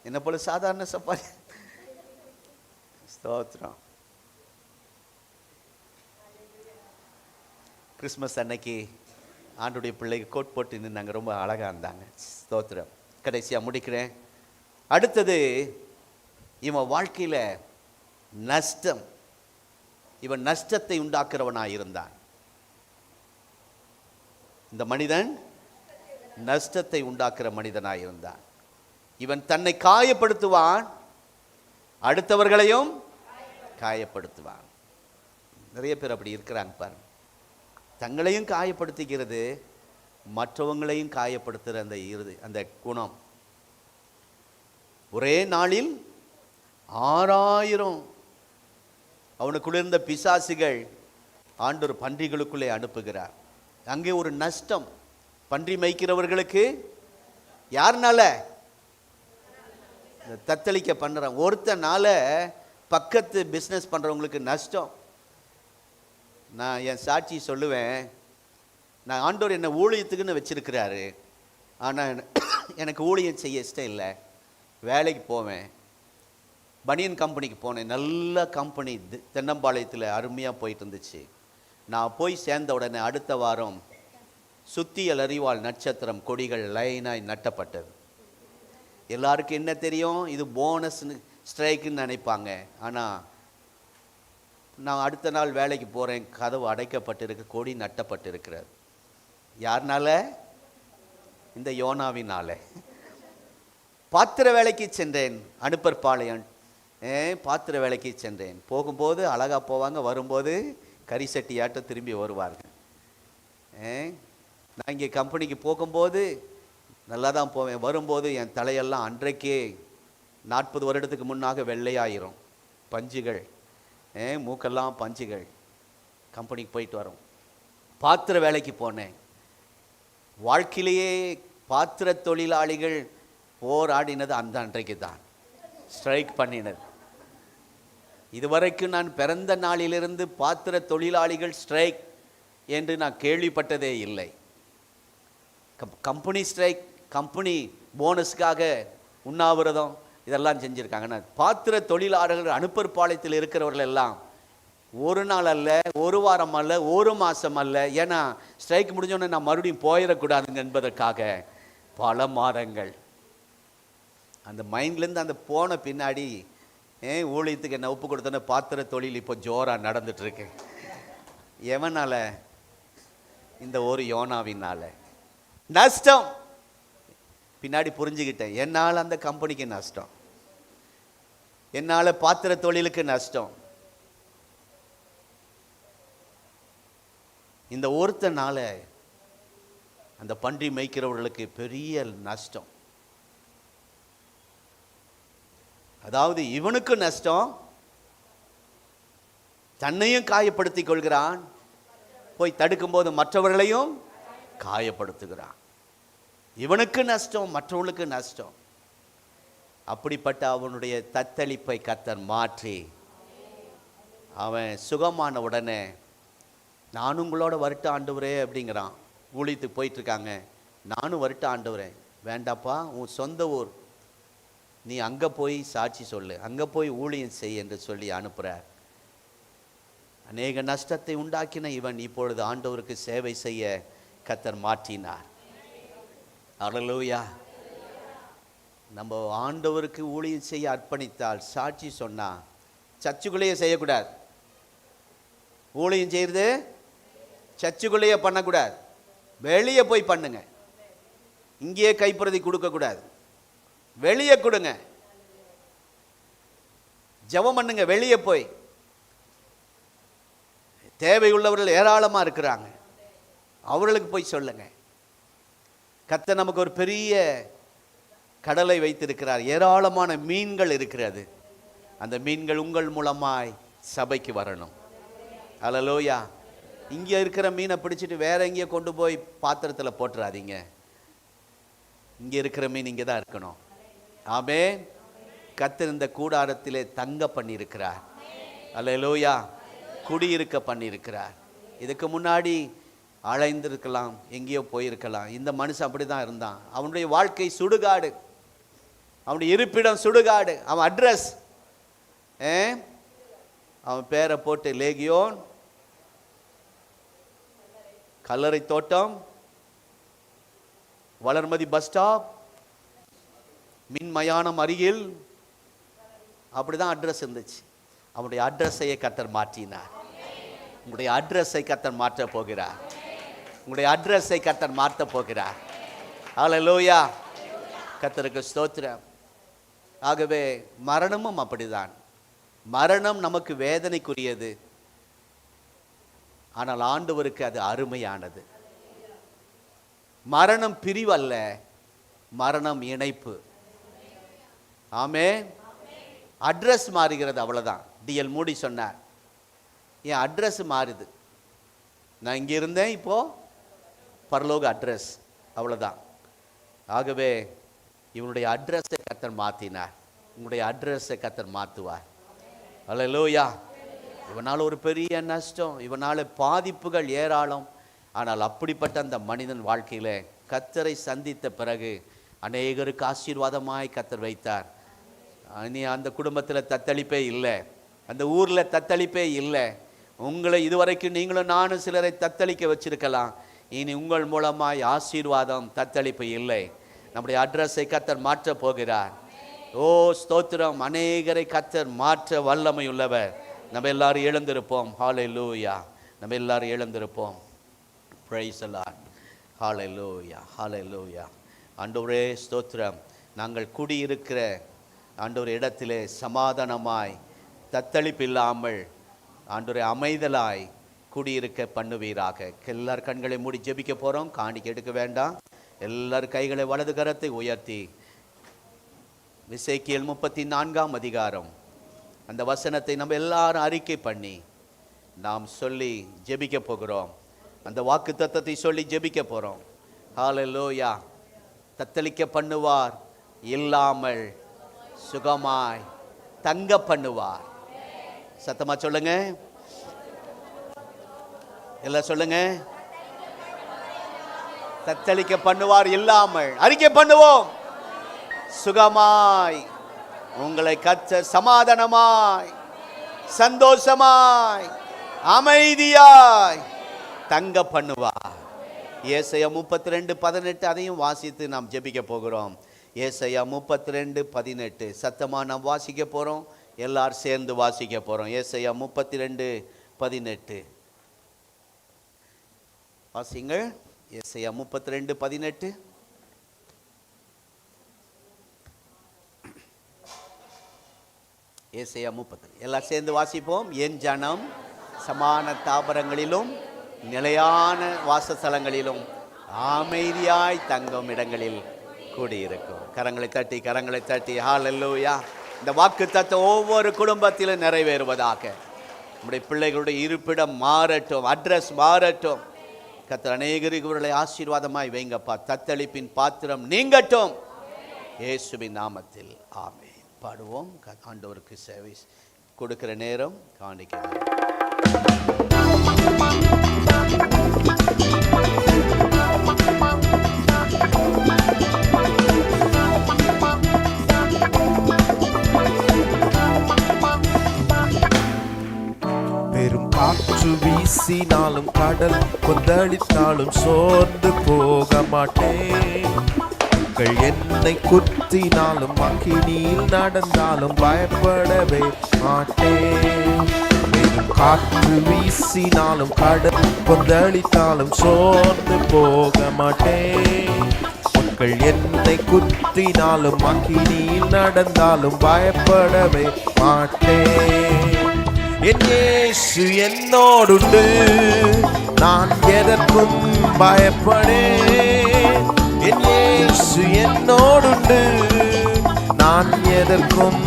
என்ன போல சாதாரண சஃபாரி. ஸ்தோத்திரம். கிறிஸ்மஸ் அன்னைக்கு ஆண்டுடைய பிள்ளைக்கு கோட் போட்டு நின்னாங்க, ரொம்ப அழகாக இருந்தாங்க. ஸ்தோத்திரம். கடைசியாக முடிக்கிறேன். அடுத்தது, இவன் வாழ்க்கையில் நஷ்டம், இவன் நஷ்டத்தை உண்டாக்குறவனாக இருந்தான். இந்த மனிதன் நஷ்டத்தை உண்டாக்குற மனிதனாக இருந்தான். இவன் தன்னை காயப்படுத்துவான், அடுத்தவர்களையும் காயப்படுத்துவான். நிறைய பேர் அப்படி இருக்கிறாங்க பாருங்க. தங்களையும் காயப்படுத்திக்கிறது, மற்றவங்களையும் காயப்படுத்துகிற அந்த குணம். ஒரே நாளில் 6000 அவனுக்குள்ள இருந்த பிசாசுகள் ஆண்டவர் பன்றிகளுக்குள்ளே அனுப்புகிறார். அங்கே ஒரு நஷ்டம். பன்றி மேய்க்கிறவர்களுக்கு யாருனால? தத்தளிக்க பண்ணுறான் ஒருத்தனால பக்கத்து பிஸ்னஸ் பண்ணுறவங்களுக்கு நஷ்டம். நான் என் சாட்சி சொல்லுவேன். நான் ஆண்டவர் என்னை ஊழியத்துக்குன்னு வச்சிருக்கிறாரு. ஆனால் எனக்கு ஊழியம் செய்ய இஷ்டம் இல்லை. வேலைக்கு போவேன். பனியன் கம்பெனிக்கு போனேன். நல்ல கம்பெனி தென்னம்பாளையத்தில் அருமையாக போயிட்டு இருந்துச்சு. நான் போய் சேர்ந்த உடனே அடுத்த வாரம் சுத்தியல் அறிவாள் நட்சத்திரம் கொடிகள் லைனாய் நட்டப்பட்டது. எல்லாருக்கும் என்ன தெரியும்? இது போனஸ் ஸ்ட்ரைக்குன்னு நினைப்பாங்க. ஆனால் நான் அடுத்த நாள் வேலைக்கு போகிறேன். கதவு அடைக்கப்பட்டிருக்கு, கொடி நட்டப்பட்டிருக்கிறது. யாருனால? இந்த யோனாவினால. பாத்திர வேலைக்கு சென்றேன். அனுப்பற்பாளையம் பாத்திர வேலைக்கு சென்றேன். போகும்போது அழகாக போவாங்க, வரும்போது கரிசட்டியாட்ட திரும்பி வருவார்கள். நான் இங்கே கம்பெனிக்கு போகும்போது நல்லா தான் போவேன். வரும்போது என் தலையெல்லாம் அன்றைக்கே 40 வருடத்துக்கு முன்னாக வெள்ளையாயிரும். பஞ்சுகள், மூக்கெல்லாம் பஞ்சுகள். கம்பெனிக்கு போயிட்டு வரோம். பாத்திர வேலைக்கு போனேன். வாழ்க்கையிலேயே பாத்திர தொழிலாளிகள் போராடினது அந்த அன்றைக்கு தான். ஸ்ட்ரைக் பண்ணினது. இதுவரைக்கும் நான் பிறந்த நாளிலிருந்து பாத்திர தொழிலாளிகள் ஸ்ட்ரைக் என்று நான் கேள்விப்பட்டதே இல்லை. கம்பெனி ஸ்ட்ரைக், கம்பெனி போனஸ்க்காக உண்ணாவிரதம் இதெல்லாம் செஞ்சுருக்காங்க. பாத்திர தொழிலாளர்கள் அனுப்பற்பாளையத்தில் இருக்கிறவர்கள் எல்லாம் ஒரு நாள் அல்ல, ஒரு வாரம் அல்ல, ஒரு மாதம் அல்ல. ஏன்னா ஸ்ட்ரைக் முடிஞ்சோடனே நான் மறுபடியும் போயிடக்கூடாதுங்க என்பதற்காக பல மாதங்கள். அந்த மைண்ட்லேருந்து அந்த போன பின்னாடி ஊழியத்துக்கு என்ன ஒப்பு கொடுத்தோன்னே பாத்திர தொழில் இப்போ ஜோராக நடந்துட்டுருக்கு. எவனால? இந்த ஒரு யோனாவினால. நஷ்டம். பின்னாடி புரிஞ்சுக்கிட்டேன். என்னால் அந்த கம்பெனிக்கு நஷ்டம், என்னால் பாத்திர தொழிலுக்கு நஷ்டம். இந்த ஒருத்தனால அந்த பன்றி மேய்க்கிறவர்களுக்கு பெரிய நஷ்டம். அதாவது இவனுக்கு நஷ்டம், தன்னையும் காயப்படுத்தி கொள்கிறான், போய் தடுக்கும்போது மற்றவர்களையும் காயப்படுத்துகிறான். இவனுக்கு நஷ்டம், மற்றவர்களுக்கு நஷ்டம். அப்படிப்பட்ட அவனுடைய தத்தளிப்பை கர்த்தர் மாற்றி அவன் சுகமான உடனே நானும் உங்களோட வரட்டு ஆண்டவரே அப்படிங்கிறான். ஊழியத்துக்கு போயிட்டுருக்காங்க. நானும் வரட்டு ஆண்டவரே. வேண்டாப்பா, உன் சொந்த ஊர், நீ அங்கே போய் சாட்சி சொல்லு, அங்கே போய் ஊழியம் செய் என்று சொல்லி அனுப்புகிறார். அநேக நஷ்டத்தை உண்டாக்கின இவன் இப்பொழுது ஆண்டவருக்கு சேவை செய்ய கர்த்தர் மாற்றினார். அல்லேலூயா. நம்ம ஆண்டவருக்கு ஊழியம் செய்ய அர்ப்பணித்தால், சாட்சி சொன்னால் சர்ச்சுக்குள்ளேயே செய்யக்கூடாது. ஊழியம் செய்கிறது சர்ச்சுக்குள்ளேயே பண்ணக்கூடாது. வெளியே போய் பண்ணுங்க. இங்கேயே கைப்பிரதி கொடுக்கக்கூடாது. வெளியே கொடுங்க. ஜெபம் பண்ணுங்க. வெளியே போய் தேவையுள்ளவர்கள் ஏராளமாக இருக்கிறாங்க, அவர்களுக்கு போய் சொல்லுங்க. கர்த்தர் நமக்கு ஒரு பெரிய கடலை வைத்திருக்கிறார். ஏராளமான மீன்கள் இருக்கிறது. அந்த மீன்கள் உங்கள் மூலமாய் சபைக்கு வரணும். அல்லேலூயா. இங்கே இருக்கிற மீனை பிடிச்சிட்டு வேற எங்கேயோ கொண்டு போய் பாத்திரத்தில் போட்டுறாதீங்க. இங்கே இருக்கிற மீன் இங்கே தான் இருக்கணும். ஆமென். கர்த்தர் இந்த கூடாரத்திலே தங்க பண்ணியிருக்கிறார். அல்லேலூயா. குடியிருக்க பண்ணியிருக்கிறார். இதுக்கு முன்னாடி அலைந்திருக்கலாம், எங்கேயோ போயிருக்கலாம். இந்த மனுஷன் அப்படி தான் இருந்தான். அவனுடைய வாழ்க்கை சுடுகாடு, அவனுடைய இருப்பிடம் சுடுகாடு. அவன் அட்ரஸ், அவன் பேரை போட்டு லேகியோன், கல்லறை தோட்டம், வளர்மதி பஸ் ஸ்டாப், மின் மயானம் அருகில், அப்படிதான் அட்ரஸ் இருந்துச்சு. அவனுடைய அட்ரஸையே கர்த்தர் மாற்றினார். உங்களுடைய அட்ரஸை கர்த்தர் மாற்ற போகிறார். உங்களுடைய அட்ரஸை கர்த்தர் மாற்ற போகிறார். அல்லேலூயா. கர்த்தருக்கு ஸ்தோத்திரம். ஆகவே மரணமும் அப்படிதான். மரணம் நமக்கு வேதனைக்குரியது, ஆனால் ஆண்டவருக்கு அது அருமையானது. மரணம் பிரிவல்ல, மரணம் இணைப்பு. ஆமென். அட்ரஸ் மாறுகிறது, அவ்வளோதான். டிஎல் மூடி சொன்னார், என் அட்ரஸ் மாறுது. நான் இங்கே இருந்தேன், இப்போ பரலோக அட்ரஸ், அவ்வளோதான். ஆகவே இவனுடைய அட்ரஸை கர்த்தர் மாற்றினார். உங்களுடைய அட்ரஸை கர்த்தர் மாற்றுவார். அல்லேலூயா. இவனால் ஒரு பெரிய நஷ்டம், இவனால் பாதிப்புகள் ஏராளம். ஆனால் அப்படிப்பட்ட அந்த மனிதன் வாழ்க்கையில் கர்த்தரை சந்தித்த பிறகு அநேகருக்கு ஆசீர்வாதமாய் கர்த்தர் வைத்தார். இனி அந்த குடும்பத்தில் தத்தளிப்பே இல்லை, அந்த ஊரில் தத்தளிப்பே இல்லை. உங்களை இதுவரைக்கும் நீங்களும் நானும் சிலரை தத்தளிக்க வச்சிருக்கலாம். இனி உங்கள் மூலமாய் ஆசீர்வாதம், தத்தளிப்பு இல்லை. நம்முடைய அட்ரஸை கர்த்தர் மாற்ற போகிறார். ஓ ஸ்தோத்திரம். அநேகரை கர்த்தர் மாற்ற வல்லமை உள்ளவர். நம்ம எல்லாரும் எழுந்திருப்போம். ஹல்லேலூயா. நம்ம எல்லாரும் எழுந்திருப்போம். Praise the Lord. ஹல்லேலூயா, ஹல்லேலூயா. ஆண்டவரே ஸ்தோத்திரம். நாங்கள் குடியிருக்கிற ஆண்டவர் இடத்திலே சமாதானமாய், தத்தளிப்பு இல்லாமல் ஆண்டவரே அமைதலாய் குடியிருக்க பண்ணுவீராக. எல்லார் கண்களை மூடி ஜெபிக்க போகிறோம். காணிக்கை எடுக்க வேண்டாம். எல்லார் கைகளை வலது கரத்தை உயர்த்தி எசேக்கியேல் 34ஆம் அதிகாரம் அந்த வசனத்தை நம்ம எல்லாரும் அறிக்கை பண்ணி நாம் சொல்லி ஜெபிக்க போகிறோம். அந்த வாக்கு தத்தத்தை சொல்லி ஜெபிக்க போகிறோம். ஹல்லேலூயா. தத்தளிக்க பண்ணுவார், இல்லாமல் சுகமாய் தங்க பண்ணுவார். சத்தமா சொல்லுங்க, எல்லாம் சொல்லுங்க. தத்தளிக்க பண்ணுவார், இல்லாமல். அறிக்கை பண்ணுவோம். சுகமாய் உங்களை கர்த்தர் சமாதானமாய், சந்தோஷமாய், அமைதியாய் தங்க பண்ணுவார். ஏசாயா 32:18 அதையும் வாசித்து நாம் ஜெபிக்க போகிறோம். ஏசாயா 32:18 சத்தமா நாம் வாசிக்க போறோம். எல்லாரும் சேர்ந்து வாசிக்க போறோம். ஏசாயா 32:18 வாசிங்க. ஏசாயா 32:18. ஏசாயா 30 எல்லாம் சேர்ந்து வாசிப்போம். என் ஜனம் சமான தாபரங்களிலும் நிலையான வாசஸ்தலங்களிலும் அமைதியாய் தங்கும் இடங்களில் கூடியிருக்கும். கரங்களை தட்டி, கரங்களை தட்டி. ஹல்லேலூயா. இந்த வாக்கு தத்தம் ஒவ்வொரு குடும்பத்திலும் நிறைவேறுவதாக. நம்முடைய பிள்ளைகளுடைய இருப்பிடம் மாறட்டும், அட்ரஸ் மாறட்டும். கர்த்தர் அநேகருக்கு இவர்களை ஆசீர்வாதமாய் வைங்கப்பா. தத்தளிப்பின் பாத்திரம் நீங்கட்டும், இயேசுவின் நாமத்தில் ஆமென். பாடுவோம். ஆண்டவருக்கு சேவை கொடுக்கிற நேரம் காணிக்க. பெரும் காற்று வீசினாலும் கடல் கொந்தளித்தாலும் சோர்ந்து போக மாட்டேன். என்னை குத்தினாலும் அக்கினியில் நடந்தாலும் பயப்படவே மாட்டேன். பெரும் காற்று வீசினாலும் கடல் கொந்தளித்தாலும் சோர்ந்து போக மாட்டேன். மக்கள் என்னை குத்தினாலும் அக்கினியில் நடந்தாலும் பயப்படவே மாட்டேன். என் இயேசு என்னோடுண்டு, நான் எதற்கும் பயப்படேன். என் இயேசு என்னோடுண்டு, நான் எதற்கும்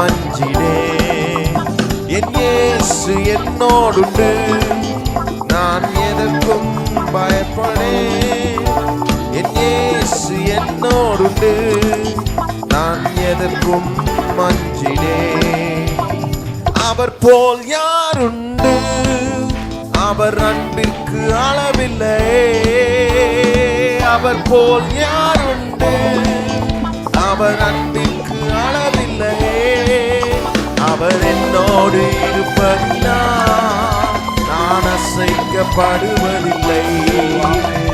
அஞ்சிடேன். என் இயேசு என்னோடுண்டு, நான் எதற்கும் பயப்படேன். என் இயேசு என்னோடுண்டு, நான் எதற்கும் அஞ்சிடேன். அவர் போல் யாருண்டு, அவர் அன்பிற்கு அளவில்லை. அவர் போல் யாருண்டு, அவர் அன்பிற்கு அளவில்லை. அவர் என்னோடு இருப்பதினால் நான் அசைக்கப்படுவதில்லை.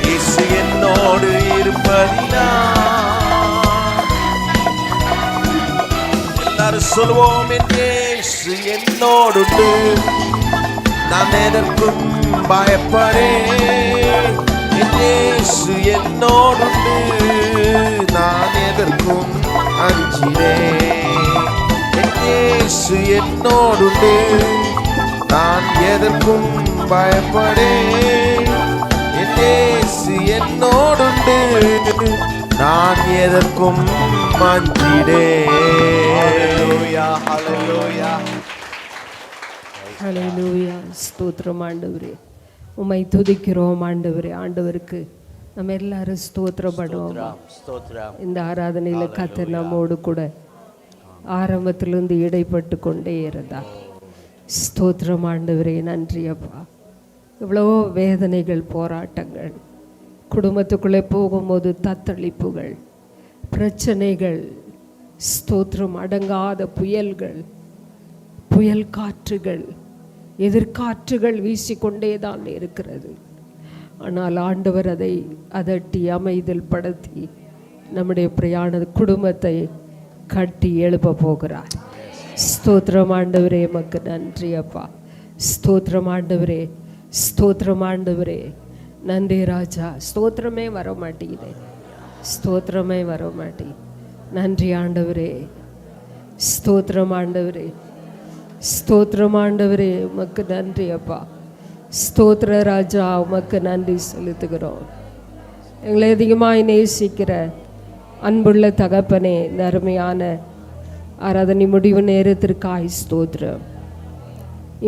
இயேசு என்னோடு இருப்பதினால் எல்லாரும் சொல்வோம். என் இயேசு என்னோடுண்டு, நான் எதற்கும் பயப்படேன். என் இயேசு என்னோடுண்டு, நான் எதற்கும் அஞ்சினேன். என் இயேசு என்னோடுண்டு, நான் எதற்கும் பயப்படேன். என் இயேசு என்னோடுண்டு, நான் எதற்கும் அஞ்சிடேன். ஹல்லேலூயா. ஹல்லேலூயா. ஸ்தோத்திரம் ஆண்டவரே, உம்மை துதிக்கிறோம் ஆண்டவரே. ஆண்டவருக்கு நம்ம எல்லாரும் ஸ்தோத்திரப்படுவோம். ஸ்தோத்திரம். இந்த ஆராதனையில கர்த்தர் நம்மோடு கூட ஆரம்பத்திலிருந்து இடைப்பட்டு கொண்டே இருந்தார். ஸ்தோத்திரம் ஆண்டவரே. நன்றி அப்பா. இவ்வளோ வேதனைகள், போராட்டங்கள், குடும்பத்துக்குள்ளே போகும்போது தத்தளிப்புகள், பிரச்சனைகள், ஸ்தோத்திரம், அடங்காத புயல்கள், புயல் காற்றுகள், எதிர்காற்றுகள் வீசிக்கொண்டே தான் இருக்கிறது. ஆனால் ஆண்டவர் அதை அதட்டி அமைதல் படுத்தி நம்முடைய பிரயாண குடும்பத்தை கட்டி எழுப்ப போகிறார். ஸ்தோத்திரம் ஆண்டவரே, எமக்கு நன்றி அப்பா. ஸ்தோத்திரம் ஆண்டவரே, ஸ்தோத்திரம் ஆண்டவரே. நன்றி ராஜா. ஸ்தோத்திரமே வர மாட்டேங்குது, ஸ்தோத்திரமே வர மாட்டேங்குது. நன்றி ஆண்டவரே. ஸ்தோத்திரம் ஆண்டவரே, ஸ்தோத்திரம் ஆண்டவரே. உமக்கு நன்றி அப்பா. ஸ்தோத்திர ராஜா, உமக்கு நன்றி செலுத்துகிறோம். எங்களை அதிகமாய் நேசிக்கிற அன்புள்ள தகப்பனே, இந்த அருமையான ஆராதனை முடிவு நேரத்திற்காய் ஸ்தோத்திரம்.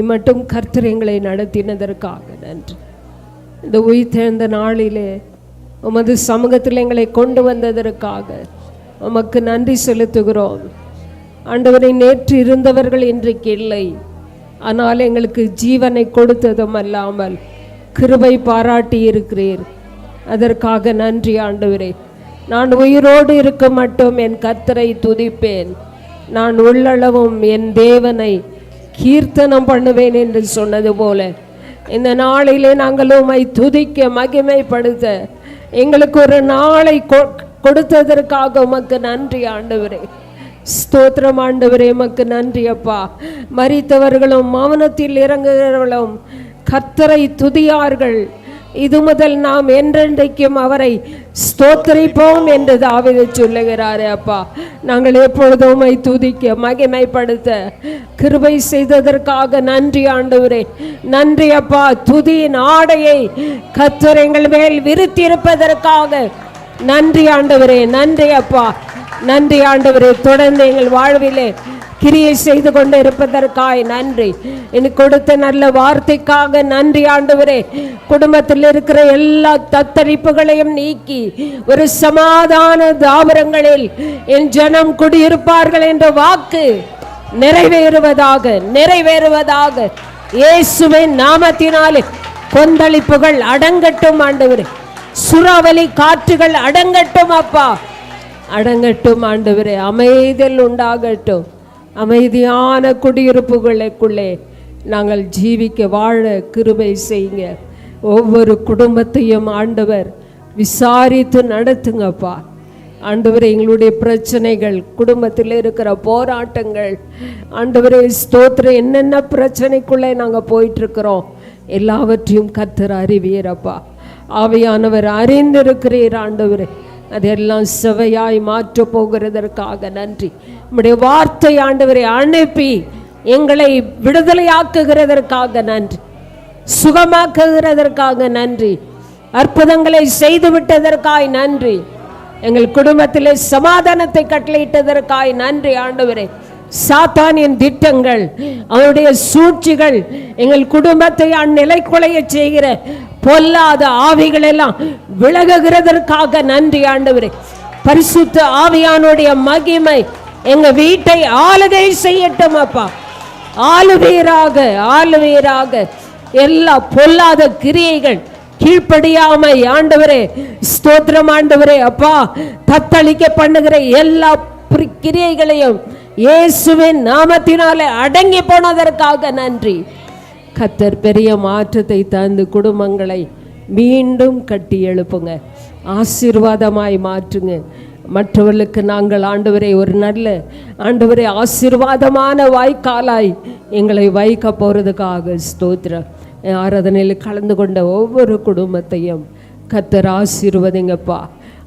இம்மட்டும் கர்த்தர் எங்களை நடத்தினதற்காக நன்றி. இந்த உயிர்த்தெழுந்த நாளிலே உமது சமூகத்தில் எங்களை கொண்டு வந்ததற்காக உமக்கு நன்றி செலுத்துகிறோம். ஆண்டவரை, நேற்று இருந்தவர்கள் இன்றைக்கு இல்லை, ஆனால் எங்களுக்கு ஜீவனை கொடுத்ததும் அல்லாமல் கிருபை பாராட்டி இருக்கிறீர். அதற்காக நன்றி ஆண்டவரே. நான் உயிரோடு இருக்க மட்டும் என் கர்த்தரை துதிப்பேன், நான் உள்ளளவும் என் தேவனை கீர்த்தனம் பண்ணுவேன் என்று சொன்னது போல இந்த நாளிலே நாங்கள் உம்மை துதிக்க மகிமைப்படுத்த எங்களுக்கு ஒரு நாளை கொடுத்ததற்காக உமக்கு நன்றி ஆண்டவரே. ஸ்தோத்திரம் ஆண்டவரே, உமக்கு நன்றி அப்பா. மரித்தவர்களும் மௌனத்தில் இறங்குகிறவர்களும் கர்த்தரை துதியார்கள். இது முதல் நாம் என்றென்றைக்கும் அவரை ஸ்தோத்திரிப்போம் என்று தாவீது சொல்லுகிறாரே அப்பா. நாங்கள் எப்பொழுதும் உம்மை துதிக்க மகிமைப்படுத்த கிருபை செய்ததற்காக நன்றி ஆண்டவரே. நன்றி அப்பா. துதியின் ஆடையை கர்த்தர் எங்கள் மேல் விரித்திருப்பதற்காக நன்றி ஆண்டவரே. நன்றி அப்பா. நன்றி ஆண்டவரே. தொடர்ந்து எங்கள் வாழ்விலே கிரியை செய்து கொண்டு இருப்பதற்காய் நன்றி. எனக்கு கொடுத்த நல்ல வார்த்தைக்காக நன்றி ஆண்டவரே. குடும்பத்தில் இருக்கிற எல்லா தத்தரிப்புகளையும் நீக்கி ஒரு சமாதான தாவரங்களில் என் ஜனம் குடியிருப்பார்கள் என்ற வாக்கு நிறைவேறுவதாக நிறைவேறுவதாக இயேசுவின் நாமத்தினாலே கொந்தளிப்புகள் அடங்கட்டும் ஆண்டவரே. சூறாவளி காற்றுகள் அடங்கட்டும் அப்பா, அடங்கட்டும் ஆண்டவரே. அமைதல் உண்டாகட்டும். அமைதியான குடியிருப்புகளுக்குள்ளே நாங்கள் ஜீவிக்க வாழ கிருபை செய்யுங்க. ஒவ்வொரு குடும்பத்தையும் ஆண்டவர் விசாரித்து நடத்துங்கப்பா. ஆண்டவரே, எங்களுடைய பிரச்சனைகள், குடும்பத்தில் இருக்கிற போராட்டங்கள், ஆண்டவரே ஸ்தோத்திரம், என்னென்ன பிரச்சனைக்குள்ளே நாங்கள் போயிட்டுருக்கிறோம் எல்லாவற்றையும் கர்த்தர் அறிவீரப்பா. ஆவியானவர் அறிந்திருக்கிறீர் ஆண்டவரே. அதெல்லாம் செவையாய் மாற்ற போகிறதற்காக நன்றி. நம்முடைய வார்த்தை ஆண்டவரை அனுப்பி எங்களை விடுதலையாக்குகிறதற்காக நன்றி, சுகமாக்குகிறதற்காக நன்றி, அற்புதங்களை செய்து விட்டதற்காய் நன்றி, எங்கள் குடும்பத்திலே சமாதானத்தை கட்டளையிட்டதற்காய் நன்றி ஆண்டவரே. சாத்தானின் திட்டங்கள், அவருடைய சூழ்ச்சிகள், எங்கள் குடும்பத்தை அந்நிலை குலைய செய்கிற பொல்லாத ஆவிகள் எல்லாம் விலகுகிறதற்காக நன்றி ஆண்டவரே. பரிசுத்த ஆவியானுடைய மகிமை எங்க வீட்டை ஆளுகை செய்யட்டும் அப்பா. ஆளுவீராக ஆளுவீராக. எல்லா பொல்லாத கிரியைகள் கீழ்ப்படியாமை ஆண்டவரே ஸ்தோத்திரம் ஆண்டவரே அப்பா. தத்தளிக்க பண்ணுகிற எல்லா கிரியைகளையும் இயேசுவின் நாமத்தினாலே அடங்கி போனதற்காக நன்றி. கர்த்தர் பெரிய மாற்றத்தை தந்து குடும்பங்களை மீண்டும் கட்டி எழுப்புங்க, ஆசீர்வாதமாய் மாற்றுங்க. மற்றவர்களுக்கு நாங்கள் ஆண்டவரே ஒரு நல்ல ஆண்டவரே ஆசீர்வாதமான வாய்க்காலாய் எங்களை வைக்க போகிறதுக்காக ஸ்தோத்திரம். ஆராதனையில் கலந்து கொண்ட ஒவ்வொரு குடும்பத்தையும் கர்த்தர் ஆசீர்வதிங்கப்பா.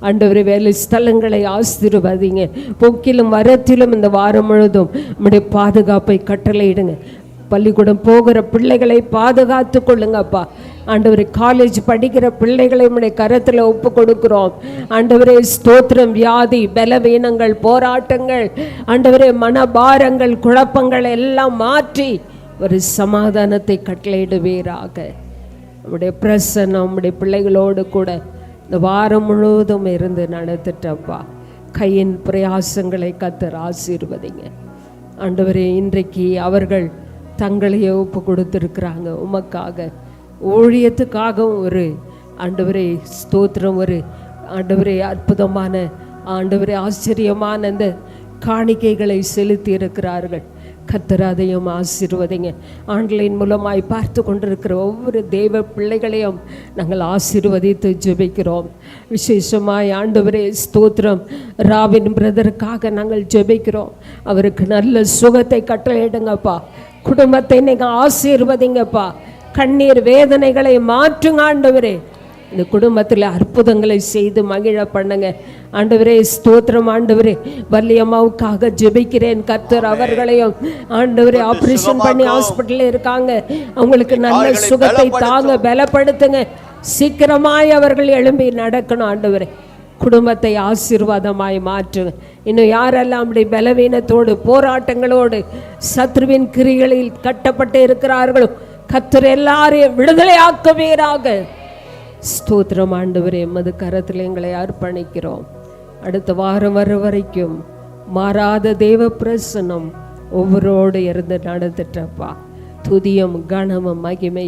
ஆண்டவரே, வேலை ஸ்தலங்களை ஆசீர்வதிங்க. போக்கிலும் வரத்திலும் இந்த வாரம் முழுதும் நம்முடைய பாதுகாப்பை கட்டளையிடுங்க. பள்ளிக்கூடம் போகிற பிள்ளைகளை பாதுகாத்து கொள்ளுங்கப்பா. ஆண்டவரே, காலேஜ் படிக்கிற பிள்ளைகளை நம்முடைய கரத்தில் ஒப்பு கொடுக்கிறோம். ஆண்டவரே ஸ்தோத்திரம். வியாதி, பலவீனங்கள், போராட்டங்கள், ஆண்டவரே மனபாரங்கள், குழப்பங்கள் எல்லாம் மாற்றி ஒரு சமாதானத்தை கட்டளையிடுவீராக. நம்முடைய பிரசன்னம் நம்முடைய பிள்ளைகளோடு கூட இந்த வாரம் முழுவதும் இருந்து நடத்திட்டப்பா. கையின் பிரயாசங்களை கர்த்தர் ஆசீர்வதிங்க. ஆண்டவரே, இன்றைக்கு அவர்கள் தங்களையே ஒப்பு கொடுத்துருக்குறாங்க உமக்காக, ஊழியத்துக்காகவும். ஒரு ஆண்டவரே ஸ்தோத்திரம், ஒரு ஆண்டவரே அற்புதமான ஆண்டவரே ஆச்சரியமான அந்த காணிக்கைகளை செலுத்தி இருக்கிறார்கள். கர்த்தர் அதையும் ஆசீர்வதிங்க. ஆன்லைன் மூலமாய் பார்த்து கொண்டிருக்கிற ஒவ்வொரு தேவ பிள்ளைகளையும் நாங்கள் ஆசீர்வதித்து ஜெபிக்கிறோம். விசேஷமாய் ஆண்டவரே ஸ்தோத்திரம், ராபின் பிரதருக்காக நாங்கள் ஜெபிக்கிறோம். அவருக்கு நல்ல சுகத்தை கட்டளையிடுங்கப்பா. குடும்பத்தை நீங்கள் ஆசீர்வதிங்கப்பா. கண்ணீர் வேதனைகளை மாற்றுங்க ஆண்டவரே. இந்த குடும்பத்தில் அற்புதங்களை செய்து மகிழ பண்ணுங்க ஆண்டவரே. ஸ்தோத்திரம் ஆண்டவரே. வள்ளியம்மாவுக்காக ஜெபிக்கிறேன். கர்த்தர் அவர்களையும் ஆண்டவரே ஆபரேஷன் பண்ணி ஹாஸ்பிட்டலில் இருக்காங்க. அவங்களுக்கு நல்ல சுகத்தை தாங்க, பலப்படுத்துங்க. சீக்கிரமாய் அவர்கள் எழும்பி நடக்கணும் ஆண்டவரே. குடும்பத்தை ஆசீர்வாதமாய் மாற்றுங்க. இன்னும் யாரெல்லாம் அப்படி பலவீனத்தோடு போராட்டங்களோடு சத்ருவின் கிரிகளில் கட்டப்பட்டு இருக்கிறார்களோ கர்த்தர் எல்லாரையும் விடுதலை ஆக்குவீராக. ஸ்தோத்திரம் ஆண்டவரே, எமது கரத்தில் எங்களை அர்ப்பணிக்கிறோம். அடுத்த வாரம் வர வரைக்கும் மாறாத தேவ பிரசன்னம் ஒவ்வொருவரோடு இருந்து நடந்துட்டப்பா. துதியும் கனமும் மகிமையும்